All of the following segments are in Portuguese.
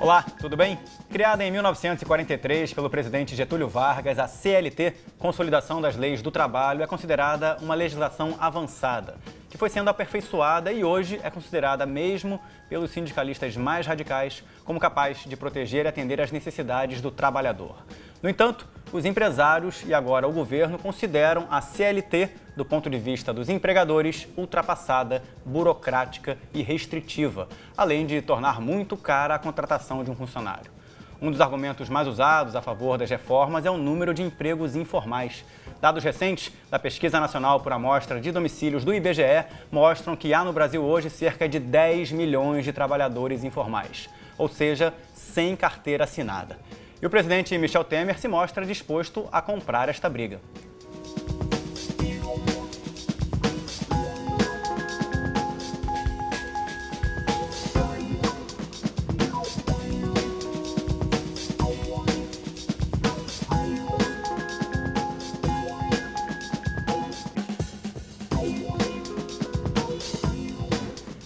Olá, tudo bem? Criada em 1943 pelo presidente Getúlio Vargas, a CLT, Consolidação das Leis do Trabalho, é considerada uma legislação avançada, que foi sendo aperfeiçoada e hoje é considerada, mesmo pelos sindicalistas mais radicais, como capaz de proteger e atender às necessidades do trabalhador. No entanto, os empresários e agora o governo consideram a CLT, do ponto de vista dos empregadores, ultrapassada, burocrática e restritiva, além de tornar muito cara a contratação de um funcionário. Um dos argumentos mais usados a favor das reformas é o número de empregos informais. Dados recentes da Pesquisa Nacional por Amostra de Domicílios do IBGE mostram que há no Brasil hoje cerca de 10 milhões de trabalhadores informais, ou seja, sem carteira assinada. E o presidente Michel Temer se mostra disposto a comprar esta briga.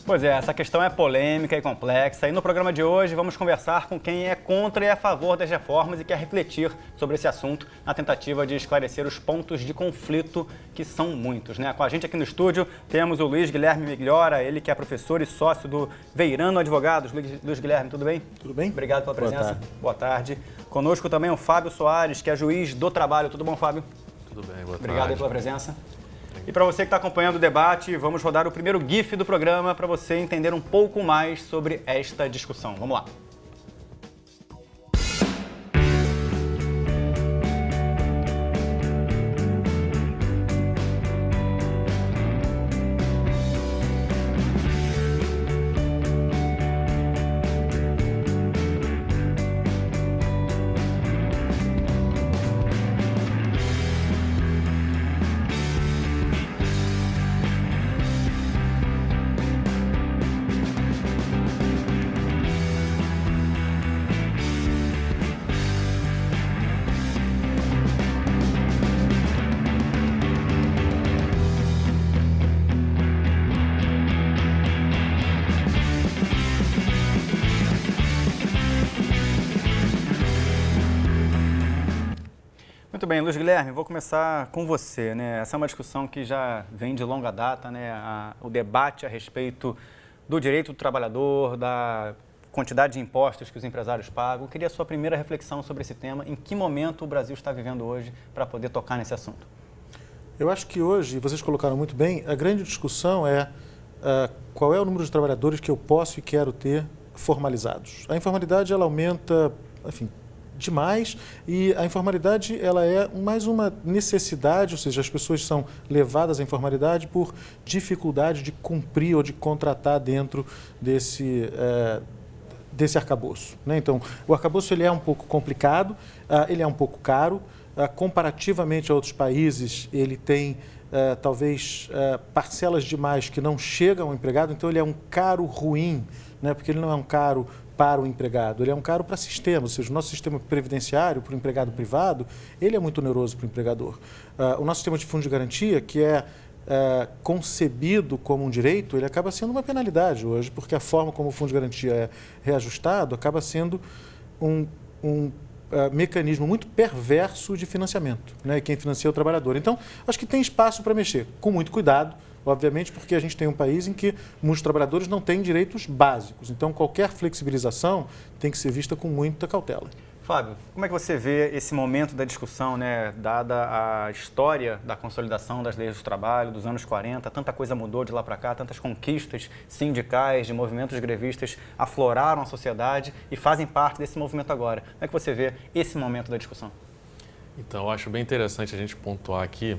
Pois é, essa questão é polêmica e complexa e no programa de hoje vamos conversar com quem é contra e a favor das reformas e quer refletir sobre esse assunto na tentativa de esclarecer os pontos de conflito, que são muitos, né? Com a gente aqui no estúdio temos o Luiz Guilherme Migliora, ele que é professor e sócio do Veirano Advogados. Luiz Guilherme, tudo bem? Tudo bem. Obrigado pela presença. Boa tarde. Boa tarde. Conosco também o Fábio Soares, que é juiz do trabalho. Tudo bom, Fábio? Tudo bem, boa tarde. Obrigado aí pela presença. E para você que está acompanhando o debate, vamos rodar o primeiro GIF do programa para você entender um pouco mais sobre esta discussão. Vamos lá. Muito bem, Luiz Guilherme, vou começar com você, né? Essa é uma discussão que já vem de longa data, né? O debate a respeito do direito do trabalhador, da quantidade de impostos que os empresários pagam. Eu queria a sua primeira reflexão sobre esse tema. Em que momento o Brasil está vivendo hoje para poder tocar nesse assunto? Eu acho que hoje, vocês colocaram muito bem, a grande discussão é qual é o número de trabalhadores que eu posso e quero ter formalizados. A informalidade, ela aumenta, enfim, demais, e a informalidade ela é mais uma necessidade, ou seja, as pessoas são levadas à informalidade por dificuldade de cumprir ou de contratar dentro desse arcabouço, né? Então, o arcabouço ele é um pouco complicado, ele é um pouco caro, comparativamente a outros países, ele tem talvez parcelas demais que não chegam ao empregado, então ele é um caro ruim, né? Porque ele não é um caro para o empregado, ele é um caro para o sistema, ou seja, o nosso sistema previdenciário para o empregado privado, ele é muito oneroso para o empregador. O nosso sistema de fundo de garantia, que é concebido como um direito, ele acaba sendo uma penalidade hoje, porque a forma como o fundo de garantia é reajustado acaba sendo um mecanismo muito perverso de financiamento, né? Quem financia é o trabalhador. Então, acho que tem espaço para mexer, com muito cuidado, obviamente, porque a gente tem um país em que muitos trabalhadores não têm direitos básicos. Então, qualquer flexibilização tem que ser vista com muita cautela. Fábio, como é que você vê esse momento da discussão, né, dada a história da consolidação das leis do trabalho dos anos 40, tanta coisa mudou de lá para cá, tantas conquistas sindicais, de movimentos grevistas afloraram a sociedade e fazem parte desse movimento agora. Como é que você vê esse momento da discussão? Então, eu acho bem interessante a gente pontuar aqui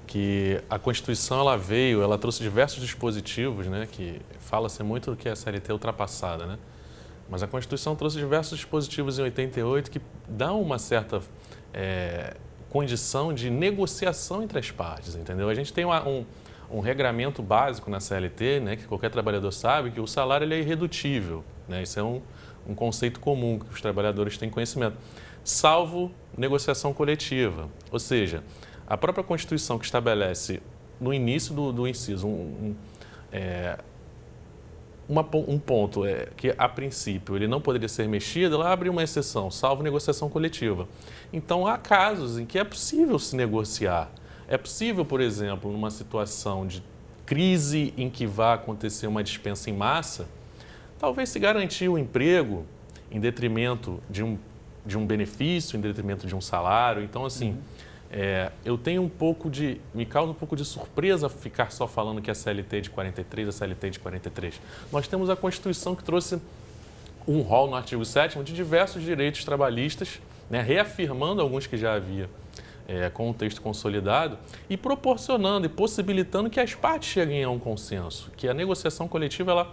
que a Constituição ela trouxe diversos dispositivos, né, que fala-se muito do que a CLT é ultrapassada, né? Mas a Constituição trouxe diversos dispositivos em 88 que dão uma certa condição de negociação entre as partes, entendeu? A gente tem um regramento básico na CLT, né, que qualquer trabalhador sabe, que o salário ele é irredutível, né? Isso é um conceito comum que os trabalhadores têm conhecimento, salvo negociação coletiva. Ou seja, a própria Constituição que estabelece no início do inciso um ponto que, a princípio, ele não poderia ser mexido, ela abre uma exceção, salvo negociação coletiva. Então, há casos em que é possível se negociar. É possível, por exemplo, numa situação de crise em que vai acontecer uma dispensa em massa, talvez se garantir o emprego em detrimento de um benefício, em detrimento de um salário. Então, assim, eu tenho me causa um pouco de surpresa ficar só falando que a CLT é de 43, a CLT é de 43. Nós temos a Constituição que trouxe um rol no artigo 7º de diversos direitos trabalhistas, né, reafirmando alguns que já havia com o texto consolidado e proporcionando e possibilitando que as partes cheguem a um consenso, que a negociação coletiva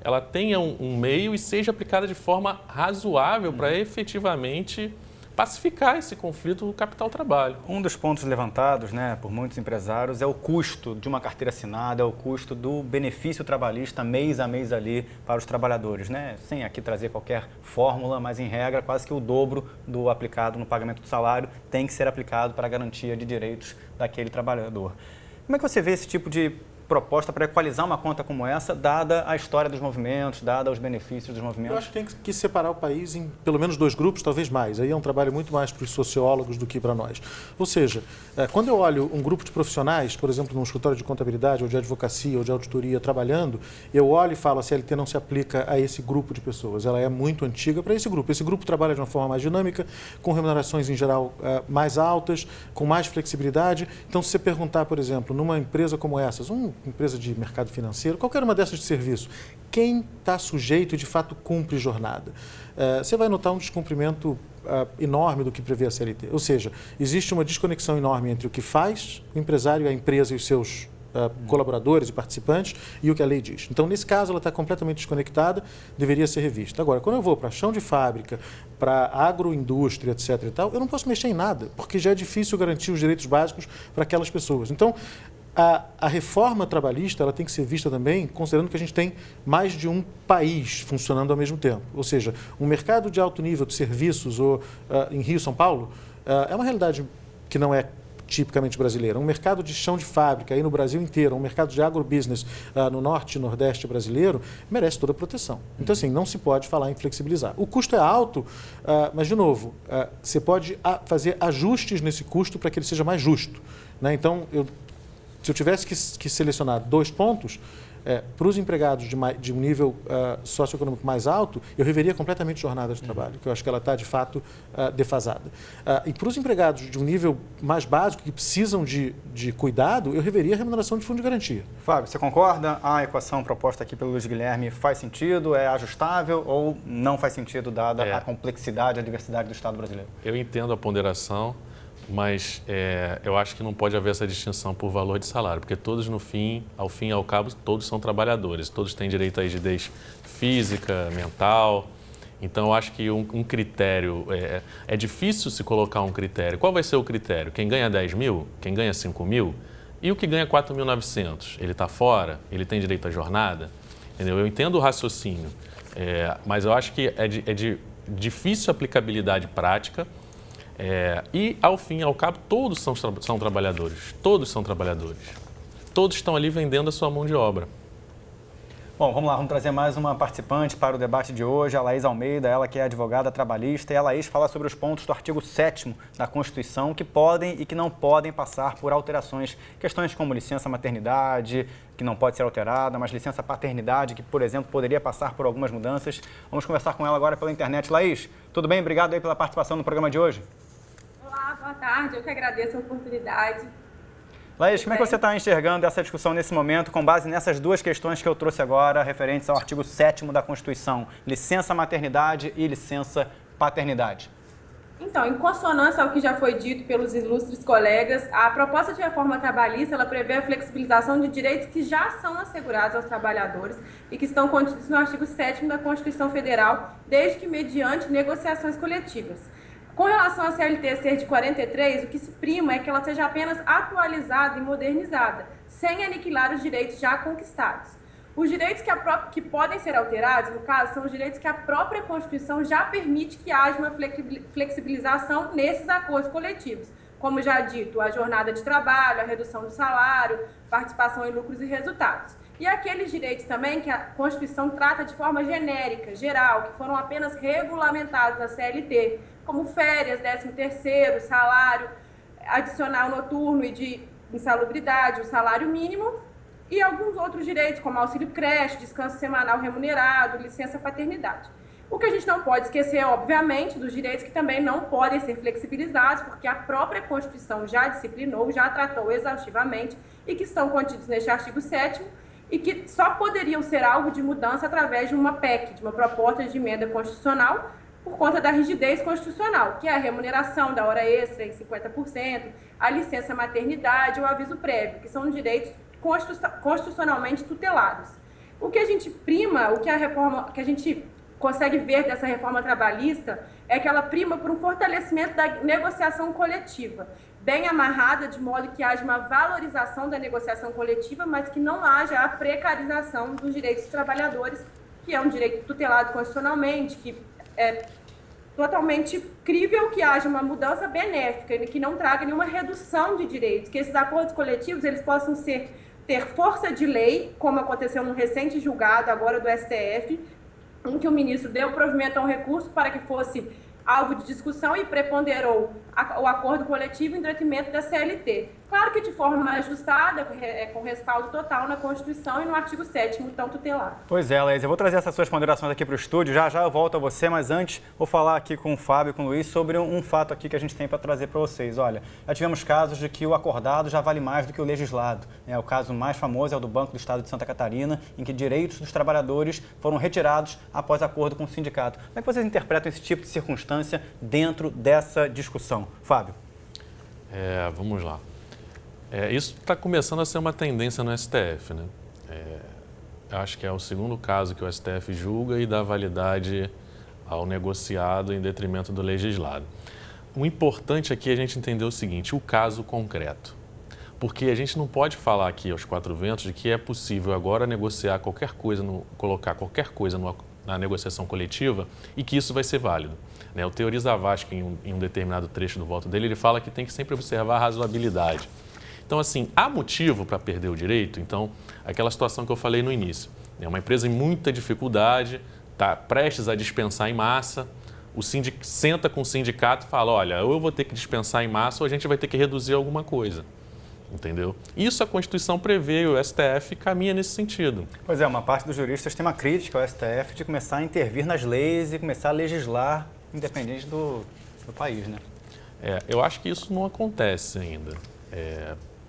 ela tenha um meio e seja aplicada de forma razoável para efetivamente pacificar esse conflito do capital-trabalho. Um dos pontos levantados, né, por muitos empresários é o custo de uma carteira assinada, é o custo do benefício trabalhista mês a mês ali para os trabalhadores, né? Sem aqui trazer qualquer fórmula, mas em regra quase que o dobro do aplicado no pagamento do salário tem que ser aplicado para a garantia de direitos daquele trabalhador. Como é que você vê esse tipo de proposta para equalizar uma conta como essa, dada a história dos movimentos, dada os benefícios dos movimentos? Eu acho que tem que separar o país em pelo menos 2 grupos, talvez mais. Aí é um trabalho muito mais para os sociólogos do que para nós. Ou seja, quando eu olho um grupo de profissionais, por exemplo, num escritório de contabilidade ou de advocacia ou de auditoria trabalhando, eu olho e falo, a CLT não se aplica a esse grupo de pessoas. Ela é muito antiga para esse grupo. Esse grupo trabalha de uma forma mais dinâmica, com remunerações em geral mais altas, com mais flexibilidade. Então, se você perguntar, por exemplo, numa empresa como essas, uma empresa de mercado financeiro, qualquer uma dessas de serviço, quem está sujeito e de fato cumpre jornada? Você vai notar um descumprimento enorme do que prevê a CLT. Ou seja, existe uma desconexão enorme entre o que faz o empresário, a empresa e os seus colaboradores e participantes e o que a lei diz. Então, nesse caso, ela está completamente desconectada, deveria ser revista. Agora, quando eu vou para chão de fábrica, para agroindústria, etc. e tal, eu não posso mexer em nada, porque já é difícil garantir os direitos básicos para aquelas pessoas. Então, a reforma trabalhista ela tem que ser vista também considerando que a gente tem mais de um país funcionando ao mesmo tempo. Ou seja, um mercado de alto nível de serviços em Rio, São Paulo, é uma realidade que não é tipicamente brasileira. Um mercado de chão de fábrica aí no Brasil inteiro, um mercado de agrobusiness no norte e nordeste brasileiro, merece toda a proteção. Então, assim, não se pode falar em flexibilizar. O custo é alto, mas, de novo, você pode fazer ajustes nesse custo para que ele seja mais justo, né? Então, se eu tivesse que selecionar 2 pontos, para os empregados de um nível socioeconômico mais alto, eu reveria completamente a jornada de trabalho, que eu acho que ela está, de fato, defasada. E para os empregados de um nível mais básico, que precisam de cuidado, eu reveria a remuneração de fundo de garantia. Fábio, você concorda? A equação proposta aqui pelo Luiz Guilherme faz sentido? É ajustável ou não faz sentido, dada a complexidade, a diversidade do Estado brasileiro? Eu entendo a ponderação, mas eu acho que não pode haver essa distinção por valor de salário, porque todos, ao fim e ao cabo, todos são trabalhadores, todos têm direito à rigidez física, mental. Então, eu acho que um critério, é difícil se colocar um critério. Qual vai ser o critério? Quem ganha 10 mil? Quem ganha 5 mil? E o que ganha 4.900? Ele está fora? Ele tem direito à jornada? Entendeu? Eu entendo o raciocínio, mas eu acho que é de difícil aplicabilidade prática. E, ao fim e ao cabo, todos são trabalhadores. Todos são trabalhadores. Todos estão ali vendendo a sua mão de obra. Bom, vamos lá, vamos trazer mais uma participante para o debate de hoje, a Laís Almeida, ela que é advogada trabalhista. E a Laís fala sobre os pontos do artigo 7º da Constituição que podem e que não podem passar por alterações. Questões como licença maternidade, que não pode ser alterada, mas licença paternidade, que, por exemplo, poderia passar por algumas mudanças. Vamos conversar com ela agora pela internet. Laís, tudo bem? Obrigado aí pela participação no programa de hoje. Olá, boa tarde. Eu que agradeço a oportunidade. Laís, como é que você está enxergando essa discussão nesse momento, com base nessas 2 questões que eu trouxe agora, referentes ao artigo 7º da Constituição, licença maternidade e licença paternidade? Então, em consonância ao que já foi dito pelos ilustres colegas, a proposta de reforma trabalhista ela prevê a flexibilização de direitos que já são assegurados aos trabalhadores e que estão contidos no artigo 7º da Constituição Federal, desde que mediante negociações coletivas. Com relação à CLT ser de 43, o que se prima é que ela seja apenas atualizada e modernizada, sem aniquilar os direitos já conquistados. Os direitos que podem ser alterados, no caso, são os direitos que a própria Constituição já permite que haja uma flexibilização nesses acordos coletivos, como já dito, a jornada de trabalho, a redução do salário, participação em lucros e resultados. e aqueles direitos também que a Constituição trata de forma genérica, geral, que foram apenas regulamentados na CLT, como férias, 13º, salário adicional noturno e de insalubridade, o salário mínimo, e alguns outros direitos, como auxílio creche, descanso semanal remunerado, licença paternidade. O que a gente não pode esquecer, obviamente, dos direitos que também não podem ser flexibilizados, porque a própria Constituição já disciplinou, já tratou exaustivamente e que estão contidos neste artigo 7º e que só poderiam ser alvo de mudança através de uma PEC, de uma proposta de emenda constitucional, por conta da rigidez constitucional, que é a remuneração da hora extra em 50%, a licença maternidade ou aviso prévio, que são direitos constitucionalmente tutelados. O que a gente prima, o que a gente consegue ver dessa reforma trabalhista é que ela prima por um fortalecimento da negociação coletiva, bem amarrada, de modo que haja uma valorização da negociação coletiva, mas que não haja a precarização dos direitos dos trabalhadores, que é um direito tutelado constitucionalmente, que é totalmente crível que haja uma mudança benéfica, que não traga nenhuma redução de direitos, que esses acordos coletivos eles possam ter força de lei, como aconteceu no recente julgado agora do STF, em que o ministro deu provimento a um recurso para que fosse alvo de discussão e preponderou o acordo coletivo em detrimento da CLT. Claro que de forma ajustada, com respaldo total na Constituição e no artigo 7º, então tutelado. Pois é, Laís, eu vou trazer essas suas ponderações aqui para o estúdio, já eu volto a você, mas antes vou falar aqui com o Fábio e com o Luiz sobre um fato aqui que a gente tem para trazer para vocês. Olha, já tivemos casos de que o acordado já vale mais do que o legislado. O caso mais famoso é o do Banco do Estado de Santa Catarina, em que direitos dos trabalhadores foram retirados após acordo com o sindicato. Como é que vocês interpretam esse tipo de circunstância dentro dessa discussão? Fábio. Vamos lá. Isso está começando a ser uma tendência no STF, né? Acho que é o segundo caso que o STF julga e dá validade ao negociado em detrimento do legislado. O importante aqui é a gente entender o seguinte, o caso concreto. Porque a gente não pode falar aqui aos quatro ventos de que é possível agora negociar qualquer coisa, colocar qualquer coisa na negociação coletiva e que isso vai ser válido. O Teori Zavascki, em um determinado trecho do voto dele, ele fala que tem que sempre observar a razoabilidade. Então, assim, há motivo para perder o direito? Então, aquela situação que eu falei no início, uma empresa em muita dificuldade, está prestes a dispensar em massa, senta com o sindicato e fala, olha, ou eu vou ter que dispensar em massa ou a gente vai ter que reduzir alguma coisa. Entendeu? Isso a Constituição prevê e o STF caminha nesse sentido. Pois é, uma parte dos juristas tem uma crítica ao STF de começar a intervir nas leis e começar a legislar independente do país, né? Eu acho que isso não acontece ainda.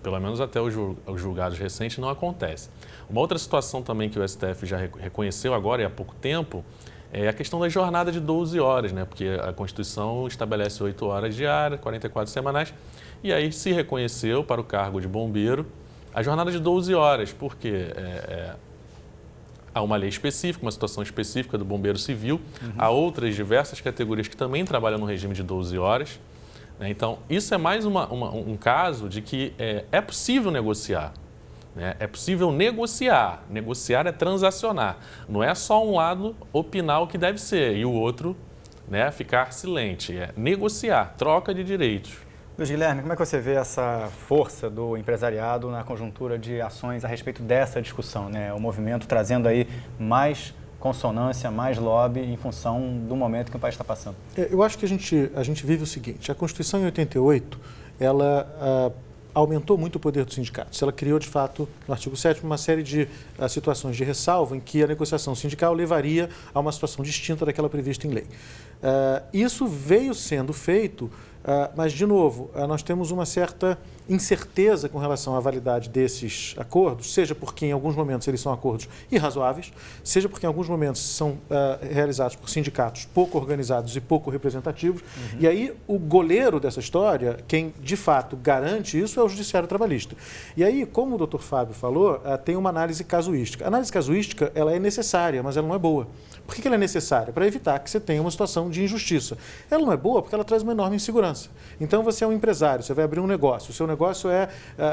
Pelo menos até os julgados recentes não acontece. Uma outra situação também que o STF já reconheceu agora e há pouco tempo é a questão da jornada de 12 horas, né? Porque a Constituição estabelece 8 horas diárias, 44 semanais, e aí se reconheceu para o cargo de bombeiro a jornada de 12 horas, porque há uma lei específica, uma situação específica do bombeiro civil, há outras diversas categorias que também trabalham no regime de 12 horas. Então, isso é mais um caso de que é possível negociar. É possível negociar. Negociar é transacionar. Não é só um lado opinar o que deve ser e o outro ficar silente. É negociar, troca de direitos. Luiz Guilherme, como é que você vê essa força do empresariado na conjuntura de ações a respeito dessa discussão? O movimento trazendo aí mais consonância, mais lobby em função do momento que o país está passando. Eu acho que a gente vive o seguinte, a Constituição em 88, ela aumentou muito o poder dos sindicatos. Ela criou, de fato, no artigo 7º, uma série de situações de ressalva em que a negociação sindical levaria a uma situação distinta daquela prevista em lei. Isso veio sendo feito, mas, de novo, nós temos uma certa incerteza com relação à validade desses acordos, seja porque em alguns momentos eles são acordos irrazoáveis, seja porque em alguns momentos são realizados por sindicatos pouco organizados e pouco representativos. E aí o goleiro dessa história, quem de fato garante isso, é o Judiciário Trabalhista. E aí, como o doutor Fábio falou, tem uma análise casuística. A análise casuística ela é necessária, mas ela não é boa. Por que ela é necessária? Para evitar que você tenha uma situação de injustiça. Ela não é boa porque ela traz uma enorme insegurança. segurança. Então, você é um empresário, você vai abrir um negócio. O seu negócio é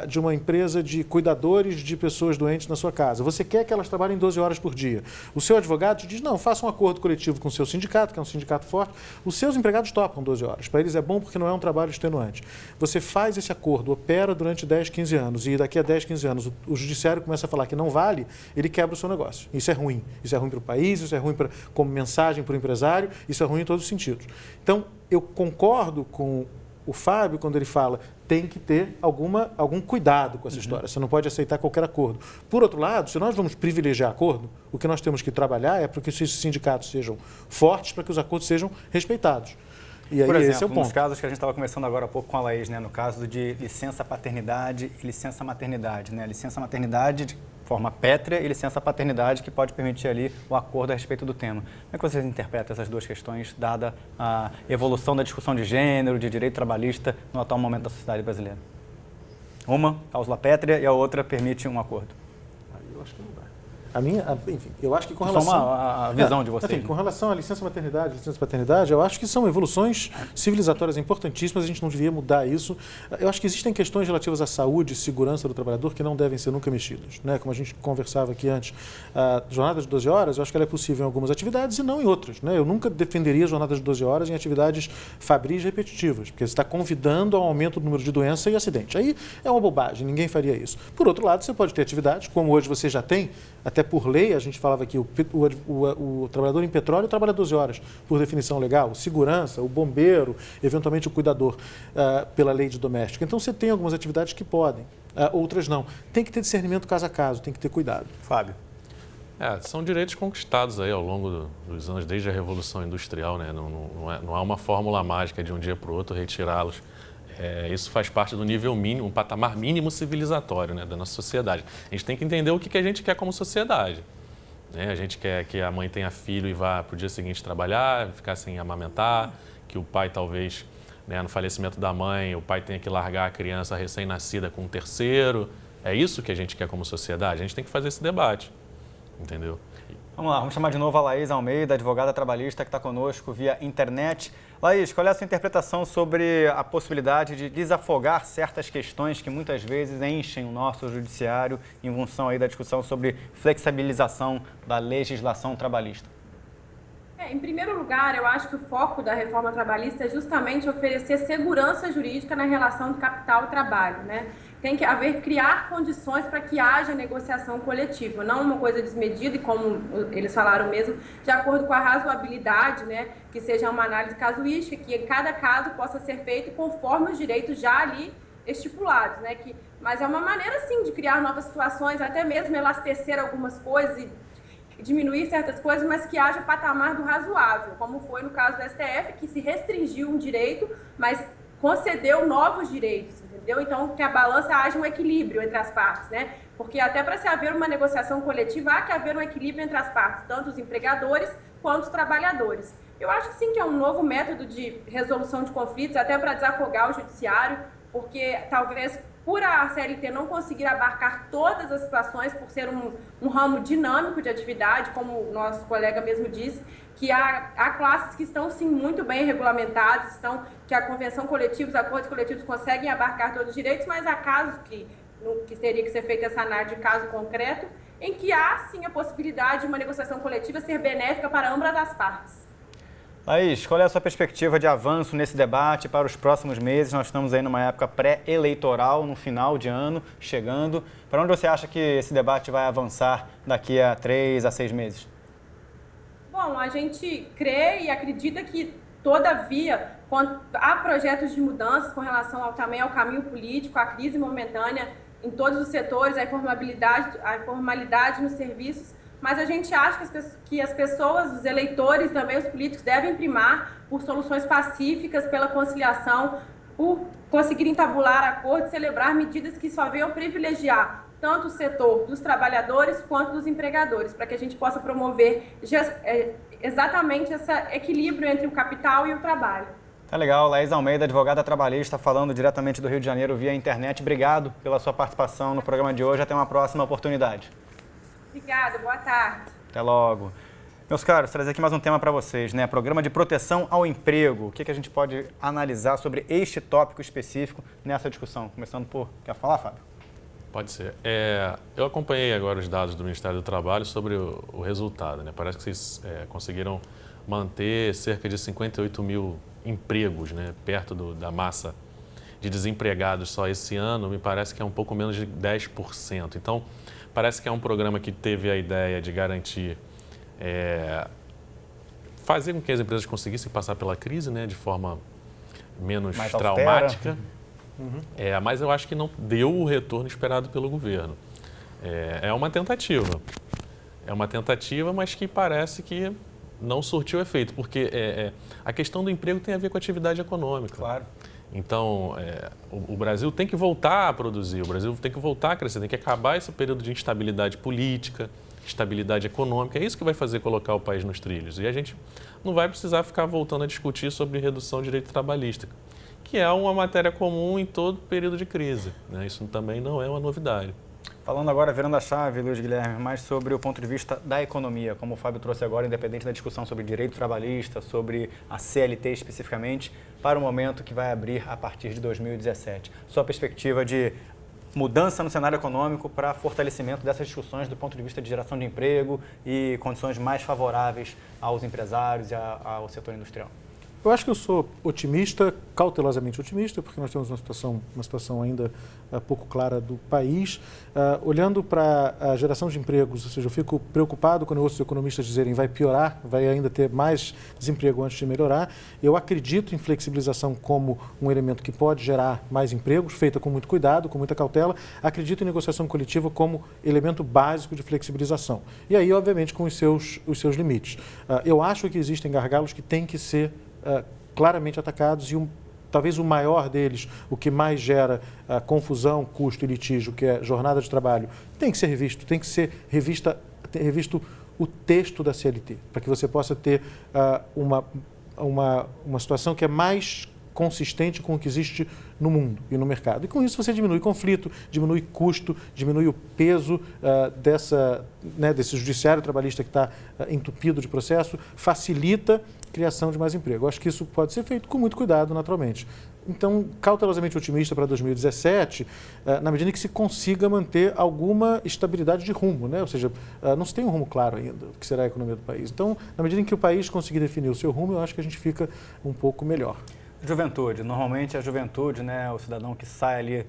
de uma empresa de cuidadores de pessoas doentes na sua casa. Você quer que elas trabalhem 12 horas por dia. O seu advogado te diz, não, faça um acordo coletivo com o seu sindicato, que é um sindicato forte. Os seus empregados topam 12 horas. Para eles é bom porque não é um trabalho extenuante. Você faz esse acordo, opera durante 10, 15 anos e daqui a 10, 15 anos o judiciário começa a falar que não vale, ele quebra o seu negócio. Isso é ruim. Isso é ruim para o país, isso é ruim como mensagem para o empresário, isso é ruim em todos os sentidos. Então, eu concordo com o Fábio quando ele fala tem que ter algum cuidado com essa história. Você não pode aceitar qualquer acordo. Por outro lado, se nós vamos privilegiar acordo, o que nós temos que trabalhar é para que esses sindicatos sejam fortes, para que os acordos sejam respeitados. E aí, por exemplo, esse é o ponto. nos casos que a gente estava conversando agora há pouco com a Laís, né, no caso de licença paternidade e licença maternidade, né, licença maternidade de forma pétrea e licença paternidade que pode permitir ali o acordo a respeito do tema. Como é que vocês interpretam essas duas questões, dada a evolução da discussão de gênero, de direito trabalhista no atual momento da sociedade brasileira? Uma, cláusula pétrea, e a outra permite um acordo. Eu acho que não dá. Enfim, eu acho que com relação... Só a visão de vocês. Enfim, com relação à licença maternidade, licença paternidade, eu acho que são evoluções civilizatórias importantíssimas, a gente não devia mudar isso. Eu acho que existem questões relativas à saúde e segurança do trabalhador que não devem ser nunca mexidas, né? Como a gente conversava aqui antes, a jornada de 12 horas, eu acho que ela é possível em algumas atividades e não em outras, né? Eu nunca defenderia a jornada de 12 horas em atividades fabris repetitivas, porque você está convidando ao aumento do número de doença e acidente. Aí é uma bobagem, ninguém faria isso. Por outro lado, você pode ter atividades, como hoje você já tem, até por lei, a gente falava aqui, o trabalhador em petróleo trabalha 12 horas, por definição legal, o segurança, o bombeiro, eventualmente o cuidador, pela lei de doméstica. Então, você tem algumas atividades que podem, outras não. Tem que ter discernimento caso a caso, tem que ter cuidado. Fábio. São direitos conquistados aí ao longo dos anos, desde a Revolução Industrial, né? Não há uma fórmula mágica de um dia para o outro retirá-los. Isso faz parte do nível mínimo, um patamar mínimo civilizatório, né, da nossa sociedade. A gente tem que entender o que a gente quer como sociedade. Né? A gente quer que a mãe tenha filho e vá para o dia seguinte trabalhar, ficar sem amamentar, que o pai talvez, né, no falecimento da mãe, o pai tenha que largar a criança recém-nascida com um terceiro. É isso que a gente quer como sociedade? A gente tem que fazer esse debate, entendeu? Vamos lá, vamos chamar de novo a Laís Almeida, advogada trabalhista que está conosco via internet. Laís, qual é a sua interpretação sobre a possibilidade de desafogar certas questões que muitas vezes enchem o nosso judiciário em função aí da discussão sobre flexibilização da legislação trabalhista? Em primeiro lugar, eu acho que o foco da reforma trabalhista é justamente oferecer segurança jurídica na relação de capital e trabalho, né? Tem que criar condições para que haja negociação coletiva, não uma coisa desmedida e, como eles falaram mesmo, de acordo com a razoabilidade, né, que seja uma análise casuística, que cada caso possa ser feito conforme os direitos já ali estipulados, né? Mas é uma maneira, sim, de criar novas situações, até mesmo elastecer algumas coisas e diminuir certas coisas, mas que haja patamar do razoável, como foi no caso do STF, que se restringiu um direito, mas concedeu novos direitos, entendeu? Então, que a balança haja um equilíbrio entre as partes, né? Porque até para se haver uma negociação coletiva, há que haver um equilíbrio entre as partes, tanto os empregadores quanto os trabalhadores. Eu acho que sim, que é um novo método de resolução de conflitos, até para desafogar o judiciário, porque talvez por a CLT não conseguir abarcar todas as situações, por ser um ramo dinâmico de atividade, como o nosso colega mesmo disse, que há classes que estão, sim, muito bem regulamentadas, que a convenção coletiva, os acordos coletivos conseguem abarcar todos os direitos, mas há casos que teria que ser feita essa análise de caso concreto, em que há, sim, a possibilidade de uma negociação coletiva ser benéfica para ambas as partes. Laís, qual é a sua perspectiva de avanço nesse debate para os próximos meses? Nós estamos aí numa época pré-eleitoral, no final de ano, chegando. Para onde você acha que esse debate vai avançar daqui a 3 a 6 meses? Bom, a gente crê e acredita que, todavia, há projetos de mudanças com relação também ao caminho político, à crise momentânea em todos os setores, a informalidade nos serviços, mas a gente acha que as pessoas, os eleitores, também os políticos, devem primar por soluções pacíficas, pela conciliação, por conseguirem tabular acordos e celebrar medidas que só venham privilegiar tanto o setor dos trabalhadores quanto dos empregadores, para que a gente possa promover exatamente esse equilíbrio entre o capital e o trabalho. Tá legal, Laís Almeida, advogada trabalhista, falando diretamente do Rio de Janeiro via internet. Obrigado pela sua participação no programa de hoje. Até uma próxima oportunidade. Obrigada, boa tarde. Até logo. Meus caros, trazer aqui mais um tema para vocês, né? Programa de proteção ao emprego. O que a gente pode analisar sobre este tópico específico nessa discussão? Começando por... Quer falar, Fábio? Pode ser. Eu acompanhei agora os dados do Ministério do Trabalho sobre o resultado, né? Parece que vocês conseguiram manter cerca de 58 mil empregos, né? Perto da massa de desempregados só esse ano, me parece que é um pouco menos de 10%. Então, parece que é um programa que teve a ideia de garantir, fazer com que as empresas conseguissem passar pela crise, né, de forma menos mais traumática. Mas eu acho que não deu o retorno esperado pelo governo. É uma tentativa. É uma tentativa, mas que parece que não surtiu efeito, porque a questão do emprego tem a ver com a atividade econômica. Claro. Então, o Brasil tem que voltar a produzir, o Brasil tem que voltar a crescer, tem que acabar esse período de instabilidade política, estabilidade econômica. É isso que vai fazer colocar o país nos trilhos. E a gente não vai precisar ficar voltando a discutir sobre redução do direito trabalhista, que é uma matéria comum em todo período de crise, né? Isso também não é uma novidade. Falando agora, virando a chave, Luiz Guilherme, mais sobre o ponto de vista da economia, como o Fábio trouxe agora, independente da discussão sobre direito trabalhista, sobre a CLT especificamente, para o momento que vai abrir a partir de 2017. Sua perspectiva de mudança no cenário econômico para fortalecimento dessas discussões do ponto de vista de geração de emprego e condições mais favoráveis aos empresários e ao setor industrial. Eu acho que eu sou otimista, cautelosamente otimista, porque nós temos uma situação ainda pouco clara do país. Olhando para a geração de empregos, ou seja, eu fico preocupado quando eu ouço os economistas dizerem vai piorar, vai ainda ter mais desemprego antes de melhorar. Eu acredito em flexibilização como um elemento que pode gerar mais empregos, feita com muito cuidado, com muita cautela. Acredito em negociação coletiva como elemento básico de flexibilização. E aí, obviamente, com os seus limites. Eu acho que existem gargalos que têm que ser claramente atacados e talvez o maior deles, o que mais gera confusão, custo e litígio, que é jornada de trabalho, tem que ser revisto, tem que ser revisto o texto da CLT, para que você possa ter uma situação que é mais consistente com o que existe no mundo e no mercado. E com isso você diminui conflito, diminui custo, diminui o peso desse judiciário trabalhista que está entupido de processo, facilita a criação de mais emprego. Eu acho que isso pode ser feito com muito cuidado, naturalmente. Então, cautelosamente otimista para 2017, na medida em que se consiga manter alguma estabilidade de rumo, né? Ou seja, não se tem um rumo claro ainda do que será a economia do país. Então, na medida em que o país conseguir definir o seu rumo, eu acho que a gente fica um pouco melhor. Juventude. Normalmente a juventude, né, o cidadão que sai ali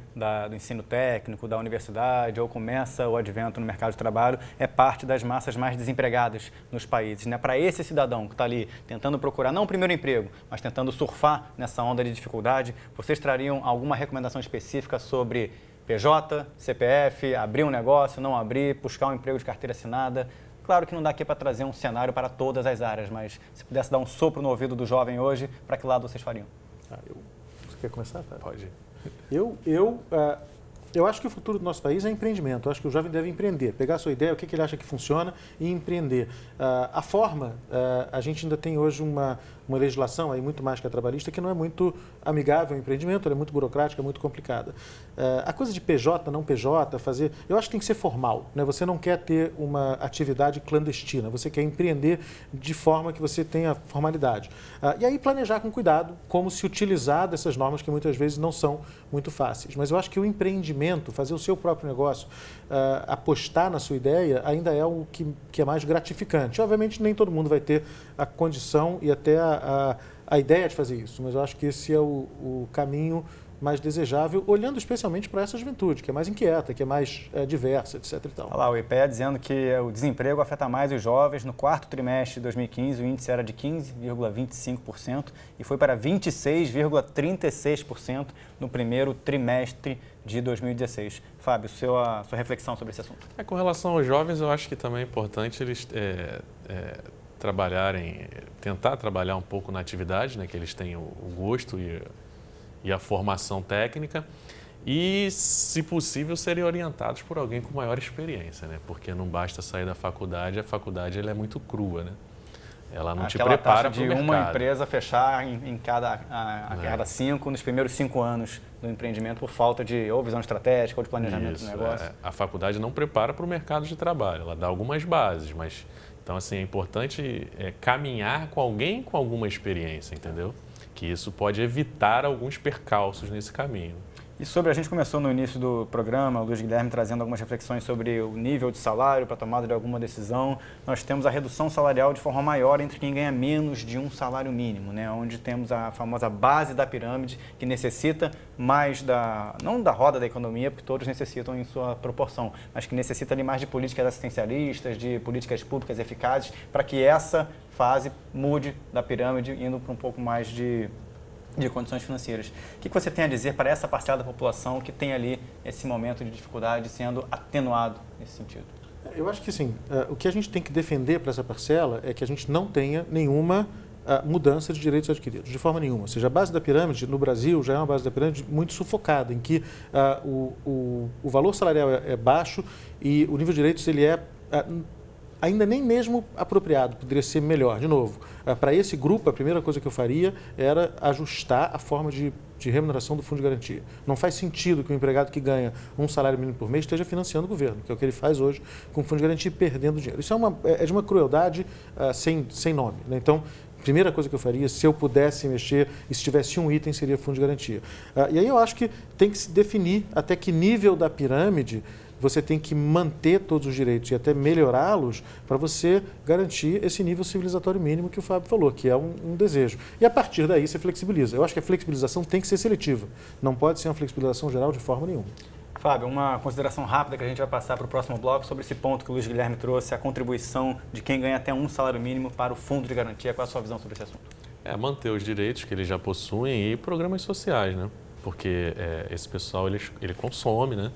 do ensino técnico, da universidade ou começa o advento no mercado de trabalho, é parte das massas mais desempregadas nos países, né? Para esse cidadão que está ali tentando procurar não o primeiro emprego, mas tentando surfar nessa onda de dificuldade, vocês trariam alguma recomendação específica sobre PJ, CPF, abrir um negócio, não abrir, buscar um emprego de carteira assinada? Claro que não dá aqui para trazer um cenário para todas as áreas, mas se pudesse dar um sopro no ouvido do jovem hoje, para que lado vocês fariam? Você quer começar, Fábio? Pode. Eu acho que o futuro do nosso país é empreendimento. Eu acho que o jovem deve empreender, pegar a sua ideia, o que ele acha que funciona e empreender. A forma, a gente ainda tem hoje uma legislação, aí muito mais que a trabalhista, que não é muito amigável ao empreendimento, ela é muito burocrática, muito complicada. A coisa de PJ, não PJ, eu acho que tem que ser formal, né? Você não quer ter uma atividade clandestina, você quer empreender de forma que você tenha formalidade. E aí planejar com cuidado como se utilizar dessas normas que muitas vezes não são muito fáceis. Mas eu acho que o empreendimento, fazer o seu próprio negócio, apostar na sua ideia, ainda é o que é mais gratificante. Obviamente, nem todo mundo vai ter a condição e até a ideia de fazer isso, mas eu acho que esse é o caminho mais desejável, olhando especialmente para essa juventude, que é mais inquieta, que é mais diversa, etc. E tal. Olha lá, o IPEA dizendo que o desemprego afeta mais os jovens. No quarto trimestre de 2015, o índice era de 15,25% e foi para 26,36% no primeiro trimestre de 2016. Fábio, sua reflexão sobre esse assunto. Com relação aos jovens, eu acho que também é importante eles tentar trabalhar um pouco na atividade, né, que eles tenham o gosto e a formação técnica e, se possível, serem orientados por alguém com maior experiência, né? Porque não basta sair da faculdade, a faculdade ela é muito crua, né? Ela não te prepara para o mercado. Uma empresa fechar a cada 5, nos primeiros 5 anos do empreendimento por falta de ou visão estratégica ou de planejamento do negócio. A faculdade não prepara para o mercado de trabalho, ela dá algumas bases, mas Então, assim, é importante caminhar com alguém com alguma experiência, entendeu? Que isso pode evitar alguns percalços nesse caminho. E sobre, a gente começou no início do programa, o Luiz Guilherme trazendo algumas reflexões sobre o nível de salário para a tomada de alguma decisão. Nós temos a redução salarial de forma maior entre quem ganha menos de um salário mínimo, né? Onde temos a famosa base da pirâmide, que necessita mais não da roda da economia, porque todos necessitam em sua proporção, mas que necessita ali mais de políticas assistencialistas, de políticas públicas eficazes, para que essa fase mude da pirâmide, indo para um pouco mais de condições financeiras. O que você tem a dizer para essa parcela da população que tem ali esse momento de dificuldade sendo atenuado nesse sentido? Eu acho que, assim, o que a gente tem que defender para essa parcela é que a gente não tenha nenhuma mudança de direitos adquiridos, de forma nenhuma. Ou seja, a base da pirâmide, no Brasil, já é uma base da pirâmide muito sufocada, em que o valor salarial é baixo e o nível de direitos ele é ainda nem mesmo apropriado, poderia ser melhor. De novo, para esse grupo, a primeira coisa que eu faria era ajustar a forma de remuneração do fundo de garantia. Não faz sentido que o empregado que ganha um salário mínimo por mês esteja financiando o governo, que é o que ele faz hoje com o fundo de garantia e perdendo dinheiro. Isso é de uma crueldade sem nome, né? Então, a primeira coisa que eu faria, se eu pudesse mexer e se tivesse um item, seria fundo de garantia. E aí eu acho que tem que se definir até que nível da pirâmide você tem que manter todos os direitos e até melhorá-los para você garantir esse nível civilizatório mínimo que o Fábio falou, que é um desejo. E a partir daí você flexibiliza. Eu acho que a flexibilização tem que ser seletiva. Não pode ser uma flexibilização geral de forma nenhuma. Fábio, uma consideração rápida que a gente vai passar para o próximo bloco sobre esse ponto que o Luiz Guilherme trouxe, a contribuição de quem ganha até um salário mínimo para o fundo de garantia. Qual é a sua visão sobre esse assunto? Manter os direitos que eles já possuem e programas sociais, né? Porque esse pessoal, ele consome, né?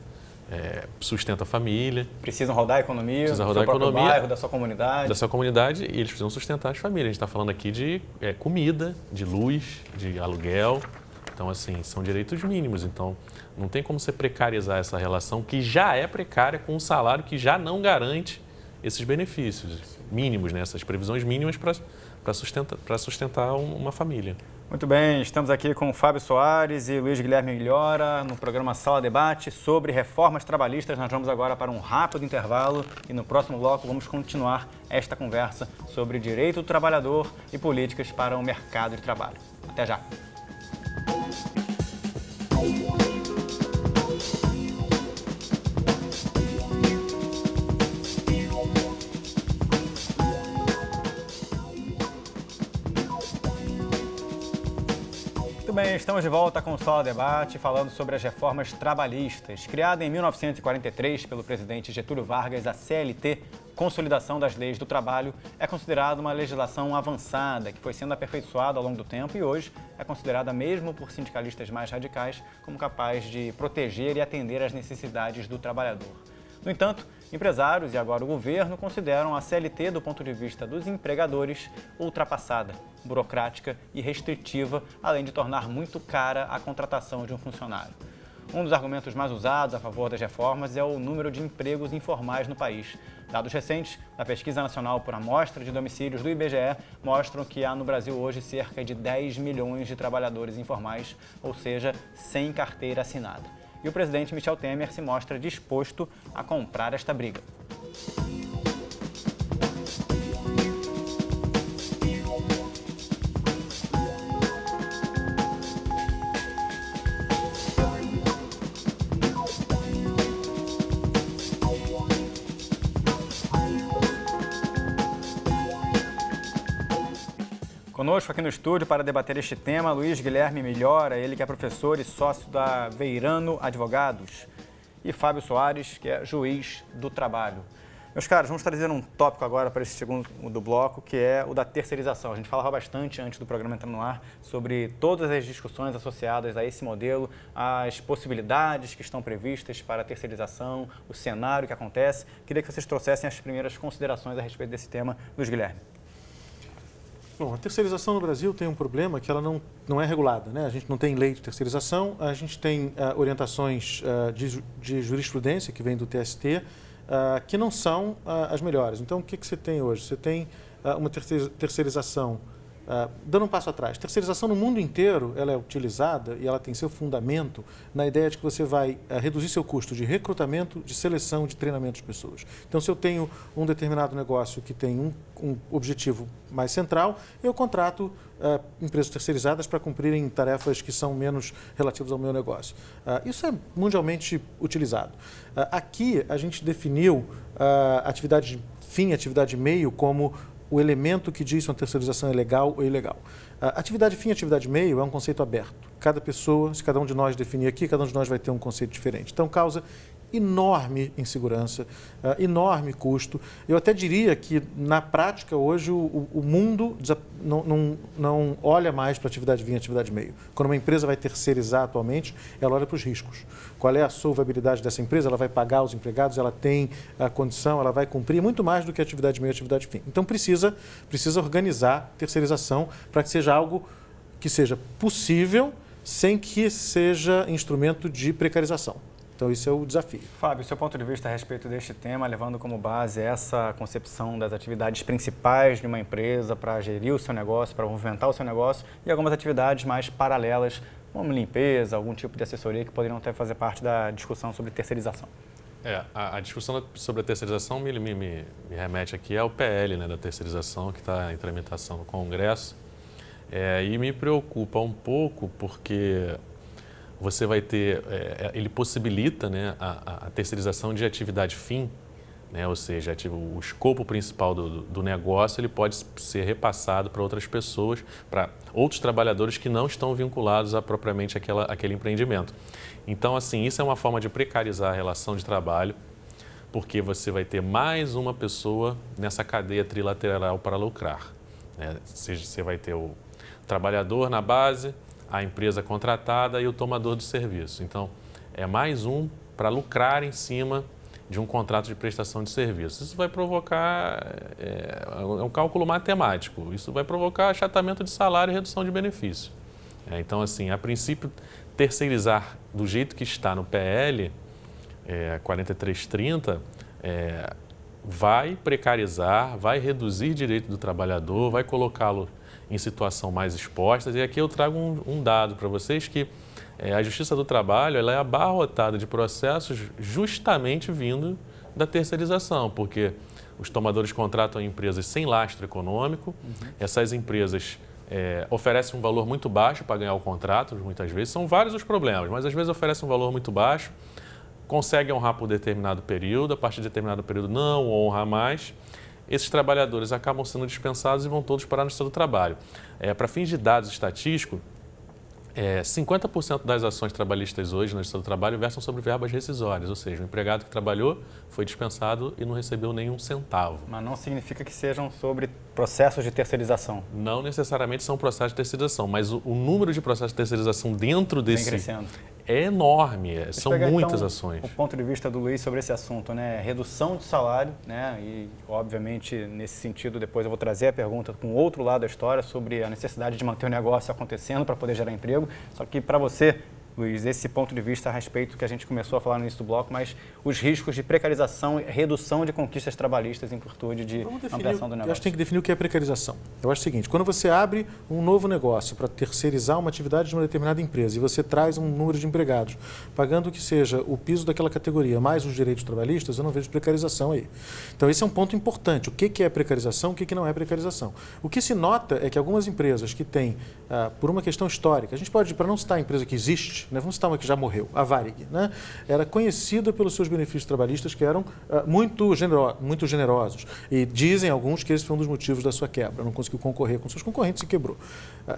Sustenta a família. Precisam rodar a economia, precisa rodar do seu a economia, próprio bairro, da sua comunidade. Da sua comunidade, e eles precisam sustentar as famílias. A gente está falando aqui de comida, de luz, de aluguel. Então, assim, são direitos mínimos. Então, não tem como você precarizar essa relação que já é precária com um salário que já não garante esses benefícios mínimos, né? Essas previsões mínimas para sustentar uma família. Muito bem, estamos aqui com Fábio Soares e Luiz Guilherme Milhora no programa Sala Debate sobre reformas trabalhistas. Nós vamos agora para um rápido intervalo e no próximo bloco vamos continuar esta conversa sobre direito do trabalhador e políticas para o mercado de trabalho. Até já! Muito bem, estamos de volta com o Sala Debate, falando sobre as reformas trabalhistas. Criada em 1943 pelo presidente Getúlio Vargas, a CLT, Consolidação das Leis do Trabalho, é considerada uma legislação avançada, que foi sendo aperfeiçoada ao longo do tempo e hoje é considerada, mesmo por sindicalistas mais radicais, como capaz de proteger e atender às necessidades do trabalhador. No entanto, empresários e agora o governo consideram a CLT, do ponto de vista dos empregadores, ultrapassada, burocrática e restritiva, além de tornar muito cara a contratação de um funcionário. Um dos argumentos mais usados a favor das reformas é o número de empregos informais no país. Dados recentes da Pesquisa Nacional por Amostra de Domicílios do IBGE mostram que há no Brasil hoje cerca de 10 milhões de trabalhadores informais, ou seja, sem carteira assinada. E o presidente Michel Temer se mostra disposto a comprar esta briga. Conosco aqui no estúdio para debater este tema, Luiz Guilherme Milhora, ele que é professor e sócio da Veirano Advogados, e Fábio Soares, que é juiz do trabalho. Meus caros, vamos trazer um tópico agora para esse segundo do bloco, que é o da terceirização. A gente falava bastante antes do programa entrar no ar sobre todas as discussões associadas a esse modelo, as possibilidades que estão previstas para a terceirização, o cenário que acontece. Queria que vocês trouxessem as primeiras considerações a respeito desse tema. Luiz Guilherme. Bom, a terceirização no Brasil tem um problema que ela não é regulada, né? A gente não tem lei de terceirização, a gente tem orientações de jurisprudência que vem do TST, que não são as melhores. Então, o que você tem hoje? Você tem uma terceirização Dando um passo atrás, terceirização no mundo inteiro ela é utilizada e ela tem seu fundamento na ideia de que você vai reduzir seu custo de recrutamento, de seleção, de treinamento de pessoas. Então, se eu tenho um determinado negócio que tem um objetivo mais central, eu contrato empresas terceirizadas para cumprirem tarefas que são menos relativas ao meu negócio. Isso é mundialmente utilizado. Aqui, a gente definiu atividade fim, atividade meio como o elemento que diz se uma terceirização é legal ou ilegal. Atividade fim e atividade meio é um conceito aberto. Cada pessoa, se cada um de nós definir aqui, cada um de nós vai ter um conceito diferente. Então, causa enorme insegurança, enorme custo. Eu até diria que, na prática, hoje, o mundo não olha mais para atividade fim e atividade meio. Quando uma empresa vai terceirizar atualmente, ela olha para os riscos. Qual é a solvabilidade dessa empresa? Ela vai pagar os empregados, ela tem a condição, ela vai cumprir muito mais do que atividade meio e atividade fim. Então, precisa organizar terceirização para que seja algo que seja possível sem que seja instrumento de precarização. Então, isso é o desafio. Fábio, seu ponto de vista a respeito deste tema, levando como base essa concepção das atividades principais de uma empresa para gerir o seu negócio, para movimentar o seu negócio e algumas atividades mais paralelas, como limpeza, algum tipo de assessoria que poderiam até fazer parte da discussão sobre terceirização. A discussão sobre a terceirização me remete aqui ao PL, né, da terceirização, que está em tramitação no Congresso. E me preocupa um pouco porque você vai ter, ele possibilita, né, a terceirização de atividade fim, né, ou seja, o escopo principal do negócio ele pode ser repassado para outras pessoas, para outros trabalhadores que não estão vinculados a propriamente aquele empreendimento. Então, assim, isso é uma forma de precarizar a relação de trabalho, porque você vai ter mais uma pessoa nessa cadeia trilateral para lucrar, né? Você vai ter o trabalhador na base, a empresa contratada e o tomador do serviço. Então, é mais um para lucrar em cima de um contrato de prestação de serviço. Isso vai provocar, é um cálculo matemático, isso vai provocar achatamento de salário e redução de benefício. Então, assim, a princípio, terceirizar do jeito que está no PL 4330, vai precarizar, vai reduzir direito do trabalhador, vai colocá-lo em situação mais exposta. E aqui eu trago um dado para vocês que a Justiça do Trabalho ela é abarrotada de processos justamente vindo da terceirização, porque os tomadores contratam empresas sem lastro econômico, essas empresas oferecem um valor muito baixo para ganhar o contrato, muitas vezes, são vários os problemas, mas às vezes oferecem um valor muito baixo, conseguem honrar por determinado período, a partir de determinado período não honra mais. Esses trabalhadores acabam sendo dispensados e vão todos parar no Justiça do Trabalho. Para fins de dados estatísticos, 50% das ações trabalhistas hoje na Justiça do Trabalho versam sobre verbas rescisórias, ou seja, o empregado que trabalhou foi dispensado e não recebeu nenhum centavo. Mas não significa que sejam sobre processos de terceirização? Não necessariamente são processos de terceirização, mas o número de processos de terceirização dentro desse é enorme, são muitas ações. O ponto de vista do Luiz sobre esse assunto, né? Redução de salário, né? E, obviamente, nesse sentido, depois eu vou trazer a pergunta com o outro lado da história sobre a necessidade de manter o negócio acontecendo para poder gerar emprego. Só que, para você, Luiz, esse ponto de vista a respeito que a gente começou a falar no início do bloco, mas os riscos de precarização e redução de conquistas trabalhistas em virtude de ampliação do negócio. Eu acho que tem que definir o que é precarização. Eu acho o seguinte, quando você abre um novo negócio para terceirizar uma atividade de uma determinada empresa e você traz um número de empregados, pagando o que seja o piso daquela categoria, mais os direitos trabalhistas, eu não vejo precarização aí. Então, esse é um ponto importante. O que é precarização, o que não é precarização? O que se nota é que algumas empresas que têm, por uma questão histórica, a gente pode, para não citar a empresa que existe, né, vamos citar uma que já morreu, a Varig, né? Era conhecida pelos seus benefícios trabalhistas que eram muito generosos. E dizem alguns que esse foi um dos motivos da sua quebra. Não conseguiu concorrer com seus concorrentes e quebrou.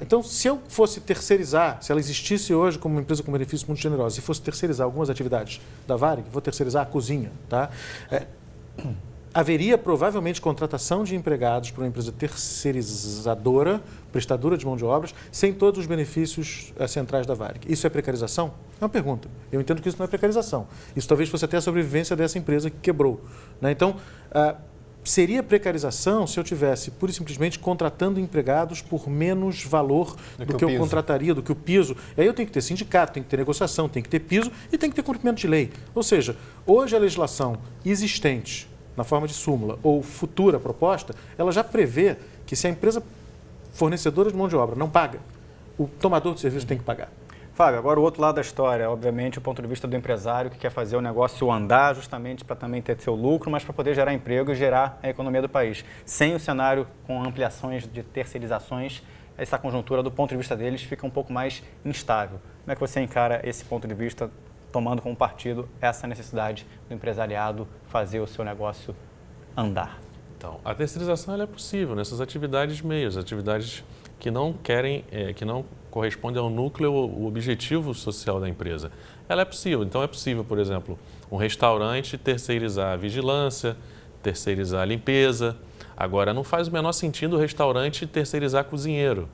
Então, se eu fosse terceirizar, se ela existisse hoje como uma empresa com benefícios muito generosos, e fosse terceirizar algumas atividades da Varig, vou terceirizar a cozinha, tá? Haveria provavelmente contratação de empregados por uma empresa terceirizadora, prestadora de mão de obras, sem todos os benefícios centrais da Varig. Isso é precarização? É uma pergunta. Eu entendo que isso não é precarização. Isso talvez fosse até a sobrevivência dessa empresa que quebrou, né? Então, seria precarização se eu tivesse, pura e simplesmente, contratando empregados por menos valor do que eu contrataria, do que o piso. E aí eu tenho que ter sindicato, tem que ter negociação, tem que ter piso e tem que ter cumprimento de lei. Ou seja, hoje a legislação existente na forma de súmula ou futura proposta, ela já prevê que se a empresa fornecedora de mão de obra não paga, o tomador de serviço tem que pagar. Fábio, agora o outro lado da história, obviamente o ponto de vista do empresário que quer fazer o negócio andar justamente para também ter seu lucro, mas para poder gerar emprego e gerar a economia do país. Sem o cenário com ampliações de terceirizações, essa conjuntura do ponto de vista deles fica um pouco mais instável. Como é que você encara esse ponto de vista, tomando como partido essa necessidade do empresariado fazer o seu negócio andar? Então, a terceirização ela é possível nessas atividades meias, atividades que não querem, que não correspondem ao núcleo, o objetivo social da empresa. Ela é possível. Então, é possível, por exemplo, um restaurante terceirizar a vigilância, terceirizar a limpeza. Agora, não faz o menor sentido o restaurante terceirizar cozinheiro.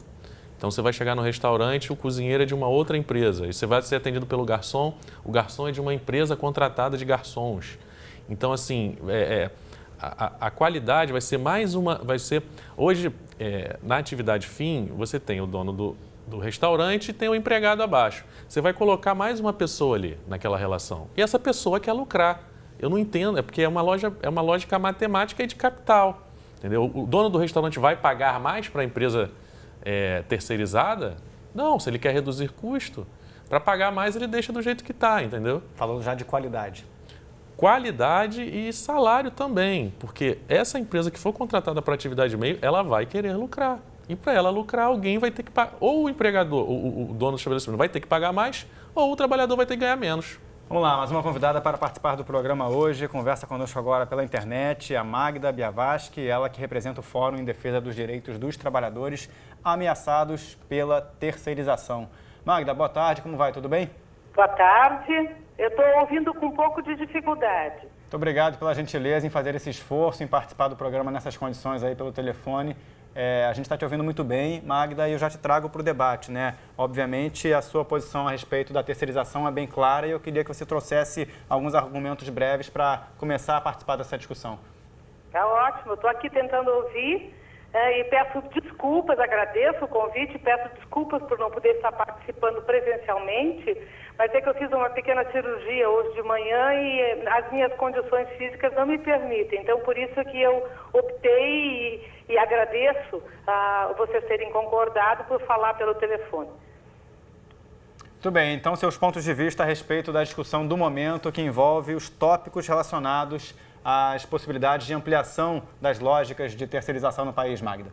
Então, você vai chegar no restaurante, o cozinheiro é de uma outra empresa. E você vai ser atendido pelo garçom, o garçom é de uma empresa contratada de garçons. Então, assim, a qualidade vai ser mais uma... Hoje, na atividade fim, você tem o dono do restaurante e tem o empregado abaixo. Você vai colocar mais uma pessoa ali naquela relação. E essa pessoa quer lucrar. Eu não entendo, é porque é uma lógica matemática e de capital. Entendeu? O dono do restaurante vai pagar mais para a empresa terceirizada? Não, se ele quer reduzir custo, para pagar mais ele deixa do jeito que está, entendeu? Falando já de qualidade. Qualidade e salário também, porque essa empresa que for contratada para atividade meio, ela vai querer lucrar. E para ela lucrar, alguém vai ter que pagar, ou o empregador, o dono do estabelecimento vai ter que pagar mais, ou o trabalhador vai ter que ganhar menos. Vamos lá, mais uma convidada para participar do programa hoje. Conversa conosco agora pela internet, a Magda Biavaschi, ela que representa o Fórum em Defesa dos Direitos dos Trabalhadores ameaçados pela terceirização. Magda, boa tarde, como vai? Tudo bem? Boa tarde. Eu estou ouvindo com um pouco de dificuldade. Muito obrigado pela gentileza em fazer esse esforço, em participar do programa nessas condições aí pelo telefone. A gente está te ouvindo muito bem, Magda, e eu já te trago para o debate, né? Obviamente, a sua posição a respeito da terceirização é bem clara e eu queria que você trouxesse alguns argumentos breves para começar a participar dessa discussão. Tá ótimo, estou aqui tentando ouvir e peço desculpas, agradeço o convite, peço desculpas por não poder estar participando presencialmente, mas é que eu fiz uma pequena cirurgia hoje de manhã e as minhas condições físicas não me permitem. Então, por isso que eu optei e agradeço a vocês terem concordado por falar pelo telefone. Muito bem, então seus pontos de vista a respeito da discussão do momento que envolve os tópicos relacionados às possibilidades de ampliação das lógicas de terceirização no país, Magda.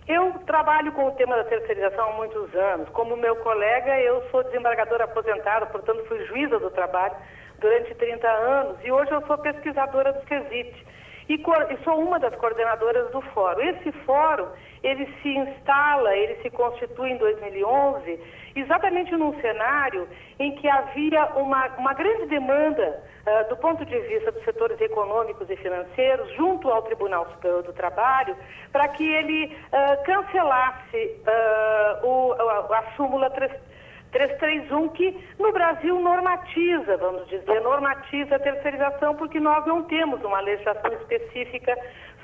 Eu trabalho com o tema da terceirização há muitos anos. Como meu colega, eu sou desembargadora aposentada, portanto fui juíza do trabalho durante 30 anos e hoje eu sou pesquisadora do CESIT. E sou uma das coordenadoras do fórum. Esse fórum, ele se instala, ele se constitui em 2011, exatamente num cenário em que havia uma grande demanda do ponto de vista dos setores econômicos e financeiros junto ao Tribunal Superior do Trabalho para que ele cancelasse a súmula 331, que no Brasil normatiza, vamos dizer, normatiza a terceirização, porque nós não temos uma legislação específica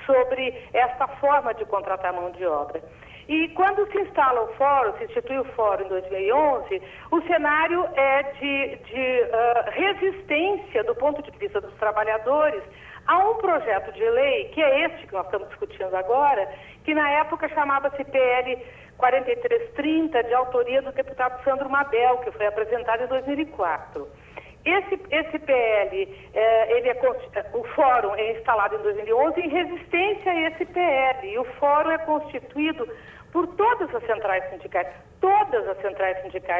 sobre esta forma de contratar mão de obra. E quando se instala o fórum, se institui o fórum em 2011, o cenário é de resistência do ponto de vista dos trabalhadores a um projeto de lei, que é este que nós estamos discutindo agora, que na época chamava-se PL 4330, de autoria do deputado Sandro Mabel, que foi apresentado em 2004. Esse PL, o fórum é instalado em 2011 em resistência a esse PL, e o fórum é constituído por todas as centrais sindicais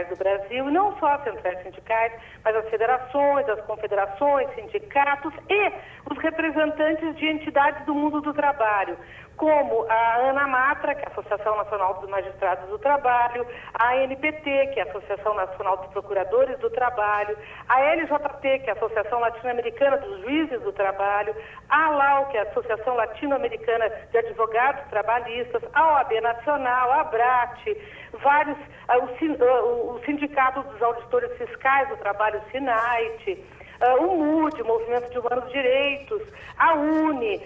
do Brasil, e não só as centrais sindicais, mas as federações, as confederações, sindicatos e os representantes de entidades do mundo do trabalho, como a ANAMATRA, que é a Associação Nacional dos Magistrados do Trabalho, a ANPT, que é a Associação Nacional dos Procuradores do Trabalho, a LJT, que é a Associação Latino-Americana dos Juízes do Trabalho, a ALAU, que é a Associação Latino-Americana de Advogados Trabalhistas, a OAB Nacional, a ABRAT, o Sindicato dos Auditores Fiscais do Trabalho, SINAIT, o MUD, Movimento de Humanos Direitos, a UNE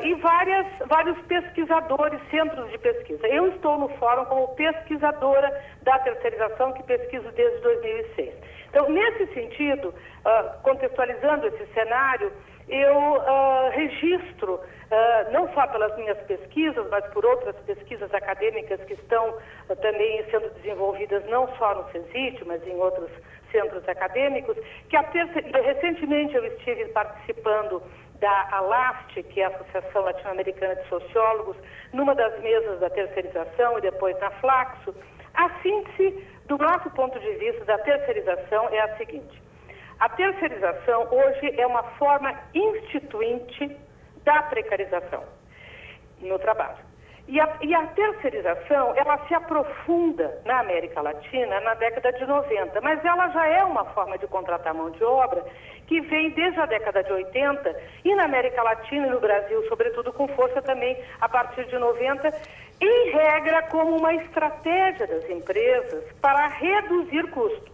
e vários pesquisadores, centros de pesquisa. Eu estou no fórum como pesquisadora da terceirização, que pesquiso desde 2006. Então, nesse sentido, contextualizando esse cenário, eu registro, não só pelas minhas pesquisas, mas por outras pesquisas acadêmicas que estão também sendo desenvolvidas não só no CESIT, mas em outros centros acadêmicos, que recentemente eu estive participando da ALAFT, que é a Associação Latino-Americana de Sociólogos, numa das mesas da terceirização e depois na Flaxo. A síntese do nosso ponto de vista da terceirização é a seguinte: a terceirização hoje é uma forma instituinte da precarização no trabalho. E a terceirização, ela se aprofunda na América Latina na década de 90, mas ela já é uma forma de contratar mão de obra que vem desde a década de 80 e na América Latina e no Brasil, sobretudo, com força também a partir de 90, em regra como uma estratégia das empresas para reduzir custos.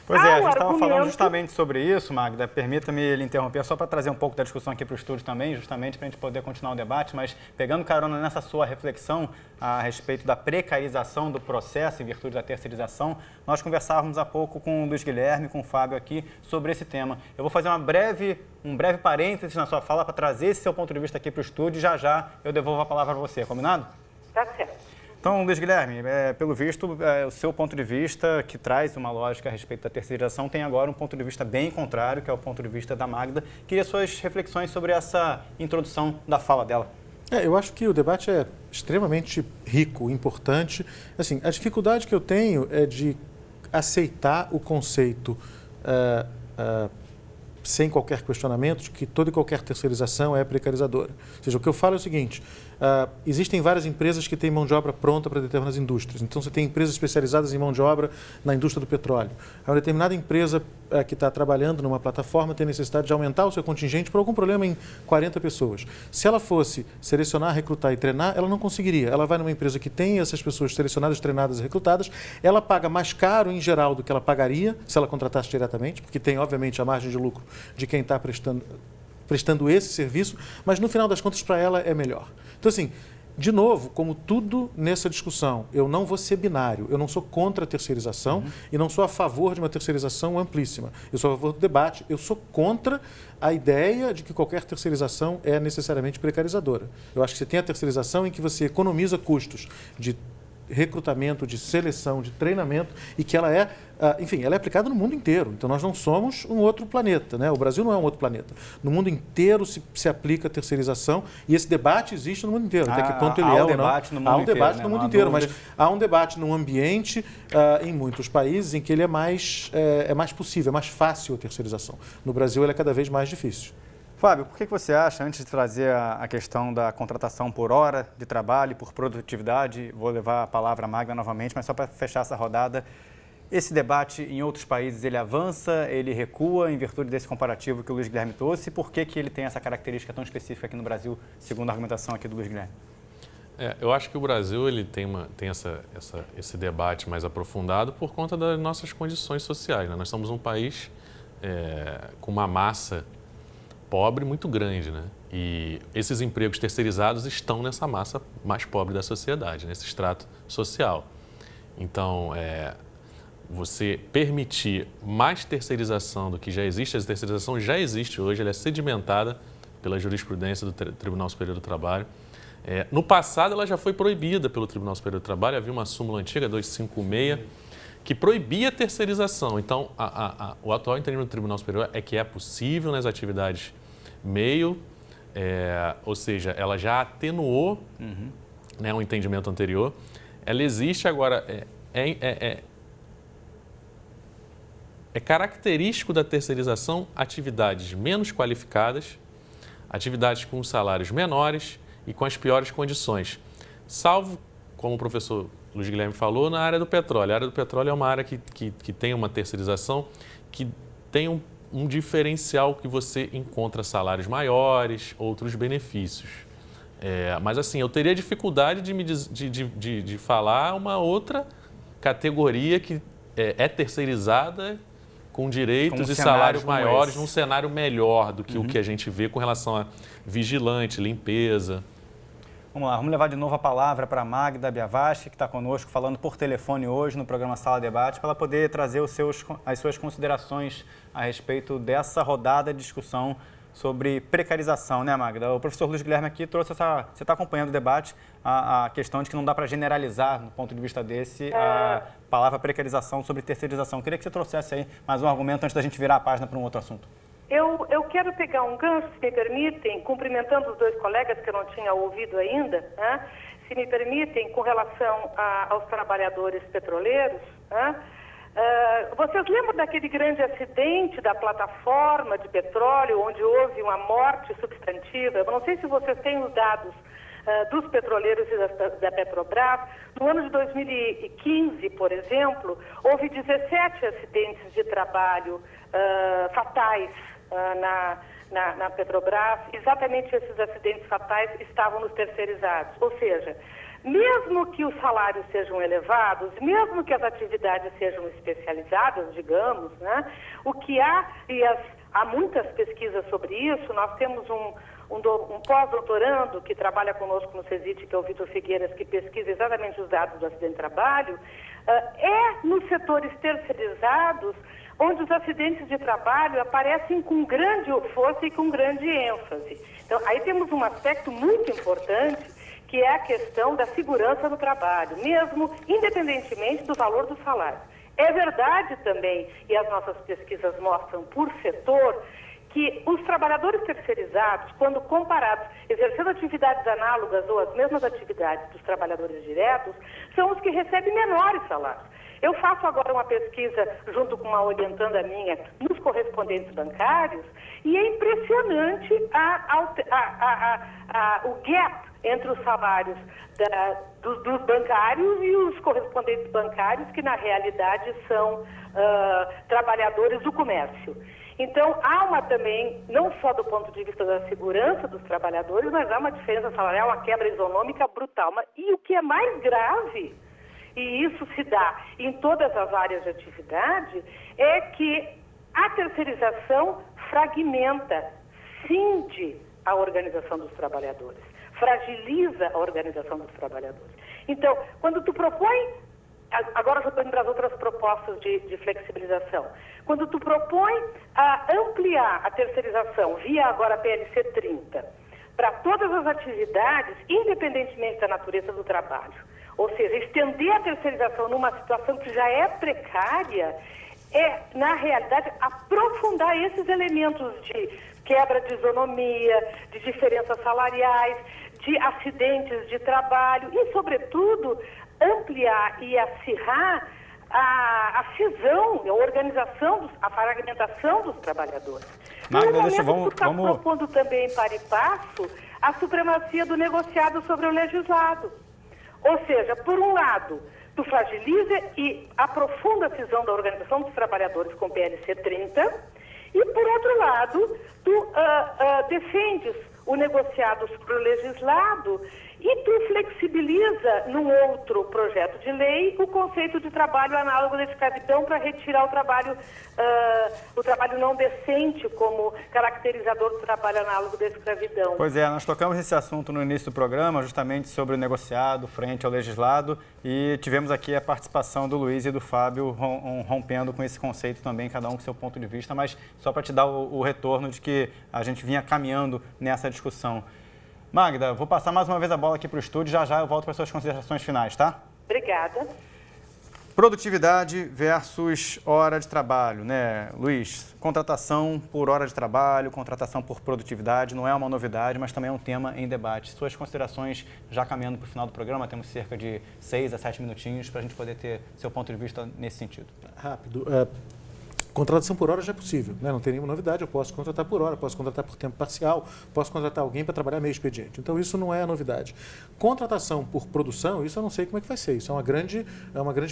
Pois é, a gente estava falando justamente sobre isso, Magda. Permita-me lhe interromper só para trazer um pouco da discussão aqui para o estúdio também, justamente para a gente poder continuar o debate, mas pegando carona nessa sua reflexão a respeito da precarização do processo em virtude da terceirização, nós conversávamos há pouco com o Luiz Guilherme, com o Fábio aqui, sobre esse tema. Eu vou fazer um breve parênteses na sua fala para trazer esse seu ponto de vista aqui para o estúdio e já eu devolvo a palavra para você, combinado? Tá certo. Então, Luiz Guilherme, pelo visto, o seu ponto de vista, que traz uma lógica a respeito da terceirização, tem agora um ponto de vista bem contrário, que é o ponto de vista da Magda. Queria suas reflexões sobre essa introdução da fala dela. Eu acho que o debate é extremamente rico, importante. Assim, a dificuldade que eu tenho é de aceitar o conceito sem qualquer questionamento de que toda e qualquer terceirização é precarizadora. Ou seja, o que eu falo é o seguinte: existem várias empresas que têm mão de obra pronta para determinadas indústrias. Então, você tem empresas especializadas em mão de obra na indústria do petróleo. Uma determinada empresa que está trabalhando numa plataforma tem necessidade de aumentar o seu contingente por algum problema em 40 pessoas. Se ela fosse selecionar, recrutar e treinar, ela não conseguiria. Ela vai numa empresa que tem essas pessoas selecionadas, treinadas e recrutadas, ela paga mais caro em geral do que ela pagaria se ela contratasse diretamente, porque tem, obviamente, a margem de lucro de quem está prestando esse serviço, mas no final das contas para ela é melhor. Então, assim, de novo, como tudo nessa discussão, eu não vou ser binário, eu não sou contra a terceirização e não sou a favor de uma terceirização amplíssima. Eu sou a favor do debate, eu sou contra a ideia de que qualquer terceirização é necessariamente precarizadora. Eu acho que você tem a terceirização em que você economiza custos de recrutamento, de seleção, de treinamento e que ela é, ela é aplicada no mundo inteiro. Então, nós não somos um outro planeta, né? O Brasil não é um outro planeta. No mundo inteiro se aplica a terceirização e esse debate existe no mundo inteiro. Até que ponto ele é ou não. Há um debate no mundo inteiro, mas há um debate num ambiente, em muitos países, em que ele é mais possível, é mais fácil a terceirização. No Brasil, ele é cada vez mais difícil. Fábio, por que você acha, antes de trazer a questão da contratação por hora de trabalho, por produtividade, vou levar a palavra à Magda novamente, mas só para fechar essa rodada, esse debate em outros países, ele avança, ele recua em virtude desse comparativo que o Luiz Guilherme trouxe, e por que ele tem essa característica tão específica aqui no Brasil, segundo a argumentação aqui do Luiz Guilherme? Eu acho que o Brasil ele tem esse debate mais aprofundado por conta das nossas condições sociais, né? Nós somos um país com uma massa pobre muito grande, né? E esses empregos terceirizados estão nessa massa mais pobre da sociedade, nesse extrato social. Então, você permitir mais terceirização do que já existe, essa terceirização já existe hoje, ela é sedimentada pela jurisprudência do Tribunal Superior do Trabalho. No passado, ela já foi proibida pelo Tribunal Superior do Trabalho, havia uma súmula antiga, 256, que proibia a terceirização. Então, o atual entendimento do Tribunal Superior é que é possível nas atividades meio, ou seja, ela já atenuou o entendimento anterior. Ela existe agora, é característico da terceirização atividades menos qualificadas, atividades com salários menores e com as piores condições, salvo, como o professor Luiz Guilherme falou, na área do petróleo. A área do petróleo é uma área que tem uma terceirização que tem um diferencial que você encontra salários maiores, outros benefícios. Mas assim, eu teria dificuldade de falar uma outra categoria que é terceirizada com direitos e salários maiores num cenário melhor do que o que a gente vê com relação a vigilante, limpeza. Vamos lá, vamos levar de novo a palavra para a Magda Biavaschi, que está conosco falando por telefone hoje no programa Sala Debate, para ela poder trazer as suas considerações a respeito dessa rodada de discussão sobre precarização, né, Magda? O professor Luiz Guilherme aqui trouxe você está acompanhando o debate, a questão de que não dá para generalizar, do ponto de vista desse, a palavra precarização sobre terceirização. Queria que você trouxesse aí mais um argumento antes da gente virar a página para um outro assunto. Eu quero pegar um gancho, se me permitem, cumprimentando os dois colegas que eu não tinha ouvido ainda, né? Se me permitem, com relação aos trabalhadores petroleiros, né? Vocês lembram daquele grande acidente da plataforma de petróleo, onde houve uma morte substantiva? Eu não sei se vocês têm os dados dos petroleiros e da Petrobras. No ano de 2015, por exemplo, houve 17 acidentes de trabalho fatais na Petrobras. Exatamente esses acidentes fatais estavam nos terceirizados. Ou seja, mesmo que os salários sejam elevados, mesmo que as atividades sejam especializadas, digamos, né, o que há, há muitas pesquisas sobre isso, nós temos um pós-doutorando que trabalha conosco no CESIT, que é o Vitor Figueiras, que pesquisa exatamente os dados do acidente de trabalho, é nos setores terceirizados onde os acidentes de trabalho aparecem com grande força e com grande ênfase. Então, aí temos um aspecto muito importante, que é a questão da segurança no trabalho, mesmo independentemente do valor do salário. É verdade também, e as nossas pesquisas mostram por setor, que os trabalhadores terceirizados, quando comparados, exercendo atividades análogas ou as mesmas atividades dos trabalhadores diretos, são os que recebem menores salários. Eu faço agora uma pesquisa, junto com uma orientanda minha, nos correspondentes bancários, e é impressionante o gap entre os salários dos bancários e os correspondentes bancários, que na realidade são trabalhadores do comércio. Então, há uma também, não só do ponto de vista da segurança dos trabalhadores, mas há uma diferença salarial, uma quebra isonômica brutal. E o que é mais grave, e isso se dá em todas as áreas de atividade, é que a terceirização fragmenta, cinde a organização dos trabalhadores, fragiliza a organização dos trabalhadores. Então, quando tu propõe, agora já estou indo para as outras propostas de flexibilização, quando tu propõe ampliar a terceirização via agora a PLC 30 para todas as atividades, independentemente da natureza do trabalho, ou seja, estender a terceirização numa situação que já é precária, é, na realidade, aprofundar esses elementos de quebra de isonomia, de diferenças salariais, de acidentes de trabalho e, sobretudo, ampliar e acirrar a cisão, a organização, a fragmentação dos trabalhadores. Magda, vamos propondo também, para e passo, a supremacia do negociado sobre o legislado. Ou seja, por um lado, tu fragiliza e aprofunda a cisão da organização dos trabalhadores com PLC 30 e, por outro lado, tu defendes o negociado sobre o legislado e tu flexibiliza num outro projeto de lei o conceito de trabalho análogo da escravidão para retirar o trabalho não decente como caracterizador do trabalho análogo da escravidão. Pois é, nós tocamos esse assunto no início do programa, justamente sobre o negociado frente ao legislado, e tivemos aqui a participação do Luiz e do Fábio rompendo com esse conceito também, cada um com seu ponto de vista, mas só para te dar o retorno de que a gente vinha caminhando nessa discussão. Magda, vou passar mais uma vez a bola aqui para o estúdio, já eu volto para as suas considerações finais, tá? Obrigada. Produtividade versus hora de trabalho, né, Luiz? Contratação por hora de trabalho, contratação por produtividade, não é uma novidade, mas também é um tema em debate. Suas considerações, já caminhando para o final do programa, temos cerca de 6 a 7 minutinhos para a gente poder ter seu ponto de vista nesse sentido. Rápido. Contratação por hora já é possível, né? Não tem nenhuma novidade, eu posso contratar por hora, posso contratar por tempo parcial, posso contratar alguém para trabalhar meio expediente. Então, isso não é a novidade. Contratação por produção, isso eu não sei como é que vai ser. Isso é uma grande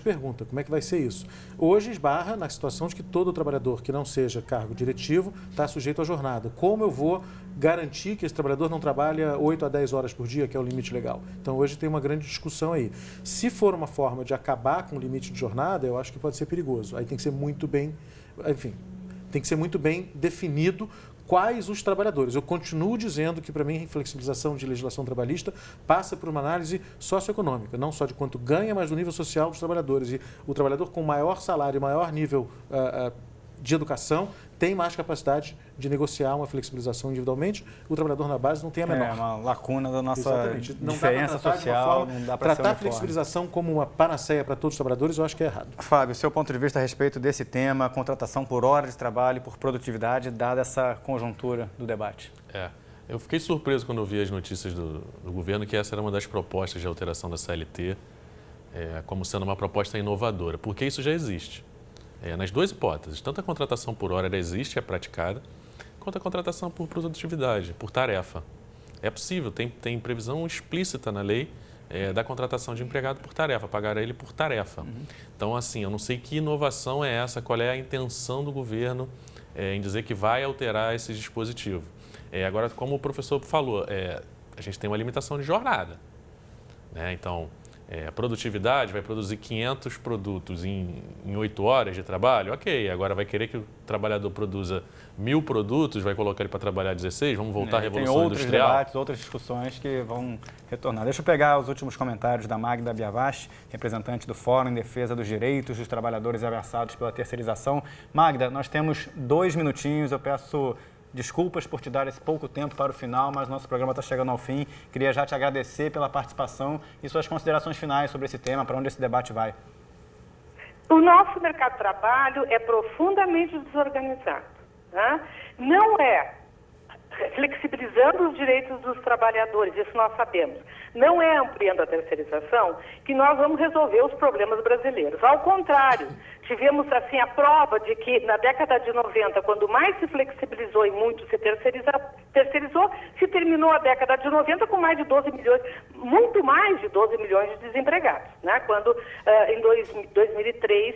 pergunta. Como é que vai ser isso? Hoje esbarra na situação de que todo trabalhador que não seja cargo diretivo está sujeito à jornada. Como eu vou garantir que esse trabalhador não trabalha 8 a 10 horas por dia, que é o limite legal? Então, hoje tem uma grande discussão aí. Se for uma forma de acabar com o limite de jornada, eu acho que pode ser perigoso. Aí tem que ser muito bem... Enfim, tem que ser muito bem definido quais os trabalhadores. Eu continuo dizendo que, para mim, a flexibilização de legislação trabalhista passa por uma análise socioeconômica, não só de quanto ganha, mas do nível social dos trabalhadores. E o trabalhador com maior salário, maior nível de educação, tem mais capacidade de negociar uma flexibilização individualmente. O trabalhador na base não tem a menor. É uma lacuna da nossa Não diferença social. Não dá para tratar a flexibilização como uma panaceia para todos os trabalhadores, eu acho que é errado. Fábio, seu ponto de vista a respeito desse tema, contratação por hora de trabalho, por produtividade, dada essa conjuntura do debate? Eu fiquei surpreso quando eu vi as notícias do governo que essa era uma das propostas de alteração da CLT, como sendo uma proposta inovadora, porque isso já existe. Nas duas hipóteses, tanto a contratação por hora existe, é praticada, quanto a contratação por produtividade, por tarefa. É possível, tem previsão explícita na lei da contratação de empregado por tarefa, pagar ele por tarefa. Então, assim, eu não sei que inovação é essa, qual é a intenção do governo em dizer que vai alterar esse dispositivo. Agora, como o professor falou, a gente tem uma limitação de jornada, né? Então, a produtividade vai produzir 500 produtos em 8 horas de trabalho, ok. Agora vai querer que o trabalhador produza 1000 produtos, vai colocar ele para trabalhar 16, vamos voltar à Revolução Industrial. Tem outros debates, outras discussões que vão retornar. Deixa eu pegar os últimos comentários da Magda Biavachi, representante do Fórum em Defesa dos Direitos dos Trabalhadores Ameaçados pela Terceirização. Magda, nós temos 2 minutinhos, eu peço desculpas por te dar esse pouco tempo para o final, mas nosso programa está chegando ao fim. Queria já te agradecer pela participação e suas considerações finais sobre esse tema, para onde esse debate vai. O nosso mercado de trabalho é profundamente desorganizado, né? Não é flexibilizando os direitos dos trabalhadores, isso nós sabemos. Não é ampliando a terceirização que nós vamos resolver os problemas brasileiros. Ao contrário, tivemos assim a prova de que na década de 90, quando mais se flexibilizou e muito se terceirizou, se terminou a década de 90 com mais de 12 milhões, muito mais de 12 milhões de desempregados, né? Quando em 2003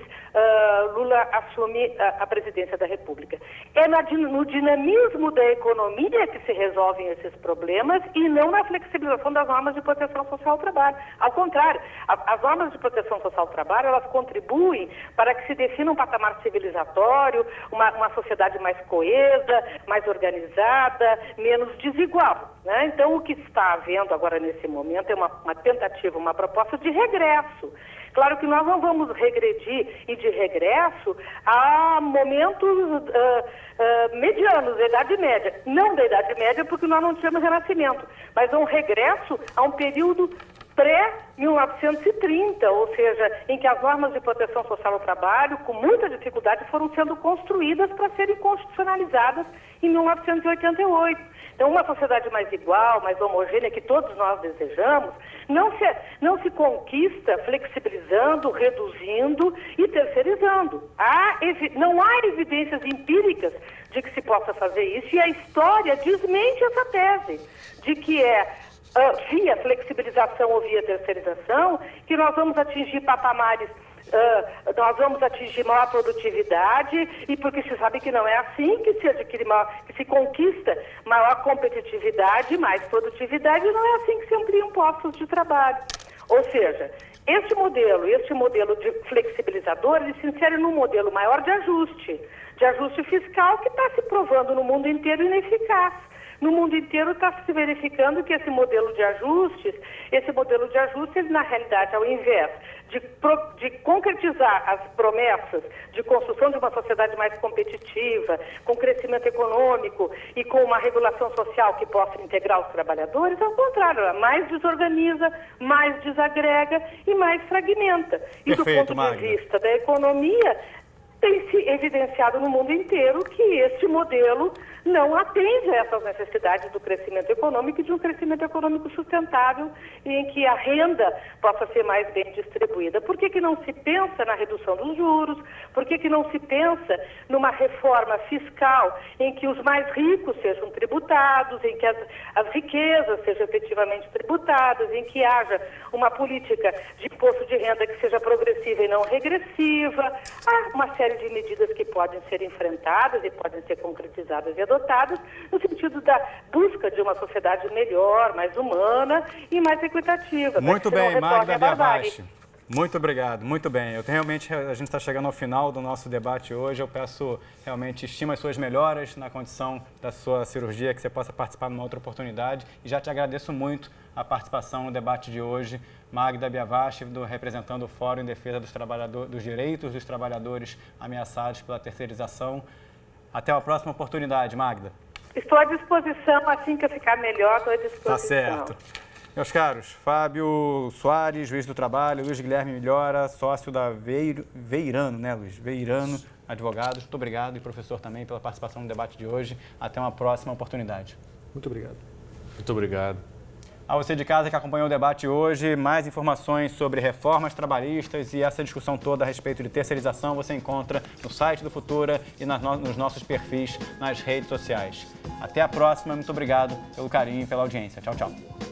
Lula assume a presidência da República. É no dinamismo da economia que se resolvem esses problemas e não na flexibilização das normas de proteção social ao trabalho. Ao contrário, as normas de proteção social ao trabalho, elas contribuem para que se defina um patamar civilizatório, uma sociedade mais coesa, mais organizada, menos desigual, né? Então, o que está havendo agora nesse momento é uma tentativa, uma proposta de regresso. Claro que nós não vamos regredir e de regresso a momentos medianos, da Idade Média. Não da Idade Média, porque nós não tivemos Renascimento, mas um regresso a um período pré-1930, ou seja, em que as normas de proteção social ao trabalho, com muita dificuldade, foram sendo construídas para serem constitucionalizadas em 1988. Então, uma sociedade mais igual, mais homogênea, que todos nós desejamos, não se conquista flexibilizando, reduzindo e terceirizando. Não há evidências empíricas de que se possa fazer isso, e a história desmente essa tese de que via flexibilização ou via terceirização, que nós vamos atingir patamares, nós vamos atingir maior produtividade, e porque se sabe que não é assim que se adquire que se conquista maior competitividade, mais produtividade, não é assim que se ampliam postos de trabalho. Ou seja, este modelo de flexibilizador, ele se insere num modelo maior de ajuste fiscal que está se provando no mundo inteiro ineficaz. No mundo inteiro está se verificando que esse modelo de ajustes, na realidade, ao invés de concretizar as promessas de construção de uma sociedade mais competitiva, com crescimento econômico e com uma regulação social que possa integrar os trabalhadores, ao contrário, ela mais desorganiza, mais desagrega e mais fragmenta. E do ponto de vista da economia, tem se evidenciado no mundo inteiro que este modelo não atende a essas necessidades do crescimento econômico e de um crescimento econômico sustentável em que a renda possa ser mais bem distribuída. Por que não se pensa na redução dos juros? Por que não se pensa numa reforma fiscal em que os mais ricos sejam tributados, em que as riquezas sejam efetivamente tributadas, em que haja uma política de imposto de renda que seja progressiva e não regressiva? Há uma série de medidas que podem ser enfrentadas e podem ser concretizadas e adotadas no sentido da busca de uma sociedade melhor, mais humana e mais equitativa. Muito bem, Magda Biavachi. Muito obrigado, muito bem. A gente está chegando ao final do nosso debate hoje. Eu peço, realmente, estima as suas melhoras na condição da sua cirurgia, que você possa participar numa outra oportunidade. E já te agradeço muito a participação no debate de hoje. Magda Biavachi, representando o Fórum em Defesa dos Direitos dos Trabalhadores Ameaçados pela Terceirização. Até a próxima oportunidade, Magda. Estou à disposição, assim que eu ficar melhor, estou à disposição. Tá certo. Meus caros, Fábio Soares, juiz do trabalho, Luiz Guilherme Milhora, sócio da Veirano, né, Luiz? Veirano Advogados. Muito obrigado e professor também pela participação no debate de hoje. Até uma próxima oportunidade. Muito obrigado. Muito obrigado. A você de casa que acompanhou o debate hoje, mais informações sobre reformas trabalhistas e essa discussão toda a respeito de terceirização você encontra no site do Futura e nos nossos perfis nas redes sociais. Até a próxima, muito obrigado pelo carinho e pela audiência. Tchau, tchau.